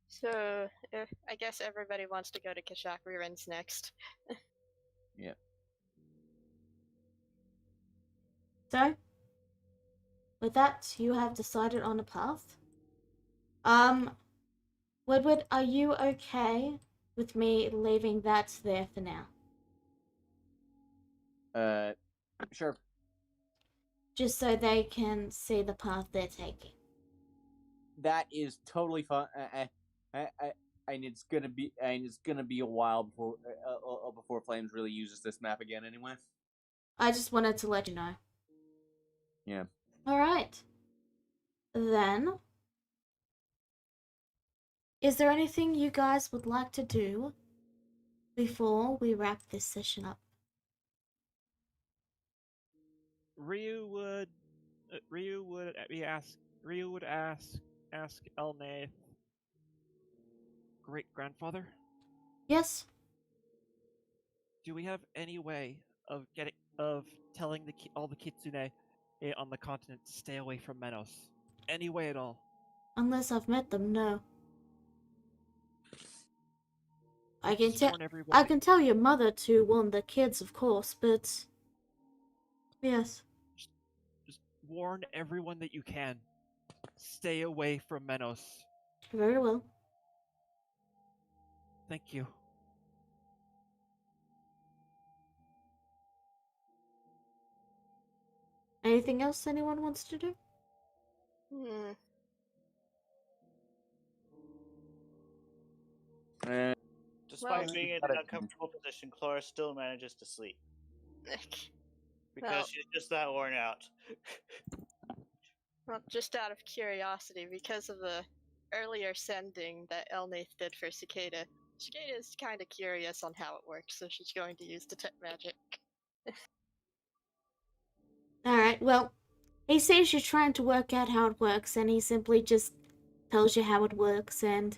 So, I guess everybody wants to go to Kashak Ruins next. Yeah. So, with that, you have decided on a path. Woodward, are you okay with me leaving that there for now? Sure. Just so they can see the path they're taking. That is totally fun. And it's gonna be a while before Flames really uses this map again. Anyway. I just wanted to let you know. Yeah. Alright. Then, is there anything you guys would like to do before we wrap this session up? Ryu would ask Elnath, great grandfather, Yes? do we have any way of telling all the kitsune on the continent to stay away from Menos? Any way at all? Unless I've met them, no. I Just warn everyone. I can tell your mother to warn the kids, of course, but yes. Just warn everyone that you can. Stay away from Menos. Very well. Thank you. Anything else anyone wants to do? Hmm. Despite Well- being in an uncomfortable position, Clara still manages to sleep because Well- she's just that worn out. Well, just out of curiosity, because of the earlier sending that Elnath did for Cicada, Cicada is kind of curious on how it works, so she's going to use Detect Magic. Alright, well, he sees you trying to work out how it works, and he simply just tells you how it works, and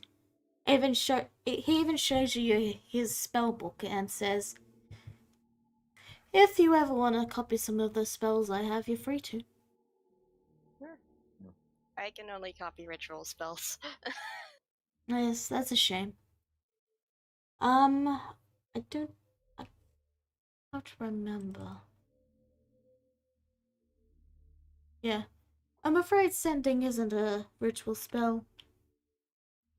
he even shows you his spell book and says, if you ever want to copy some of the spells I have, you're free to. I can only copy ritual spells. Yes, that's a shame. I have to remember. Yeah. I'm afraid sending isn't a ritual spell.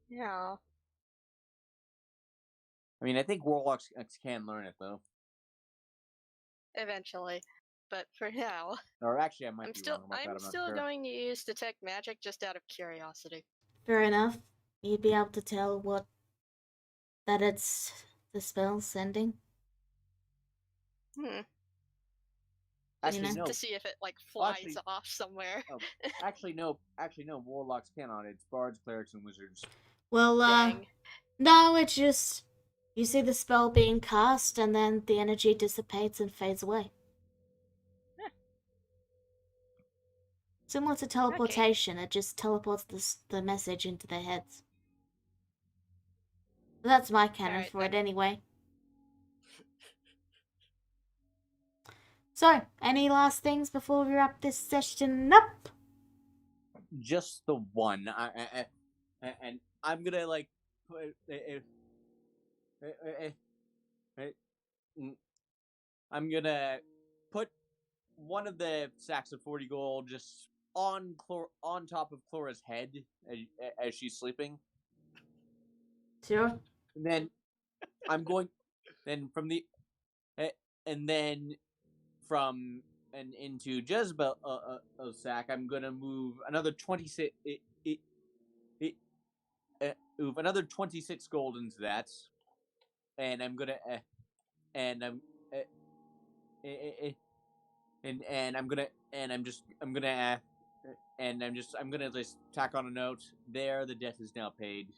Yeah. I mean, I think warlocks can learn it though. Eventually. But for now, Or actually, I might I'm be still wrong about that. I'm I'm not still sure. going to use Detect Magic just out of curiosity. Fair enough. You'd be able to tell that it's the spell sending. Actually, know. no. To see if it like flies Actually- off somewhere. Oh, actually, no. Actually, no. Warlocks cannot. It's bards, clerics, and wizards. Well, Dang. no, it's just you see the spell being cast and then the energy dissipates and fades away. Huh. Similar to teleportation, it just teleports the message into their heads. That's my canon Alright, for it then. anyway. So, any last things before we wrap this session up? Just the one. And I'm gonna like put. I'm gonna put one of the sacks of 40 gold just on top of Clora's head as she's sleeping. Sure. And then I'm going. Then from the, and then from and into Jezebel sack, I'm gonna move another 26 move another 26 gold into that, and I'm gonna and I'm and I'm gonna and I'm gonna just tack on a note. There, the debt is now paid.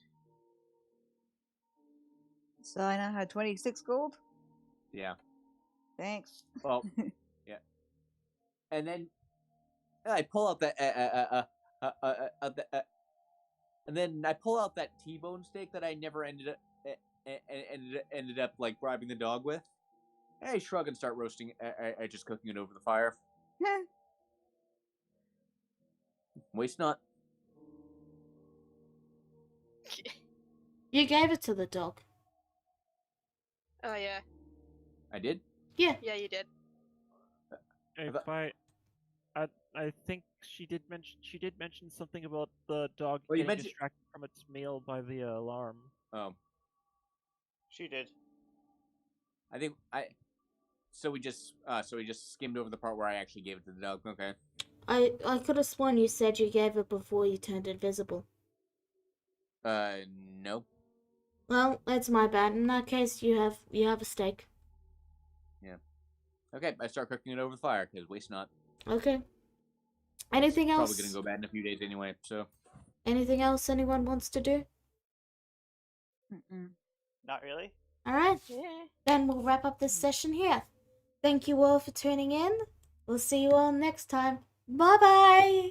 So I now have 26 gold. Yeah. Thanks. Well, yeah. And then I pull out that and then I pull out that T-bone steak that I never ended up like bribing the dog with. And I shrug and start roasting. I just cooking it over the fire. Waste not. You gave it to the dog. Oh yeah, I did. Yeah. yeah, you did. If I've- I think she did mention something about the dog Well, you getting mentioned- distracted from its meal by the alarm. Oh, She did. I think I. So we just skimmed over the part where I actually gave it to the dog. Okay. I could have sworn you said you gave it before you turned invisible. No. Well, that's my bad. In that case, you have a steak. Okay, I start cooking it over the fire because waste not. Okay. Anything It's else? Probably gonna go bad in a few days anyway. So. Anything else anyone wants to do? Mm-mm. Not really. All right. Yeah. Then we'll wrap up this session here. Thank you all for tuning in. We'll see you all next time. Bye bye.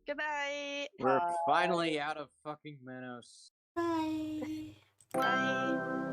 Goodbye. We're finally out of fucking Manos. Bye. Bye.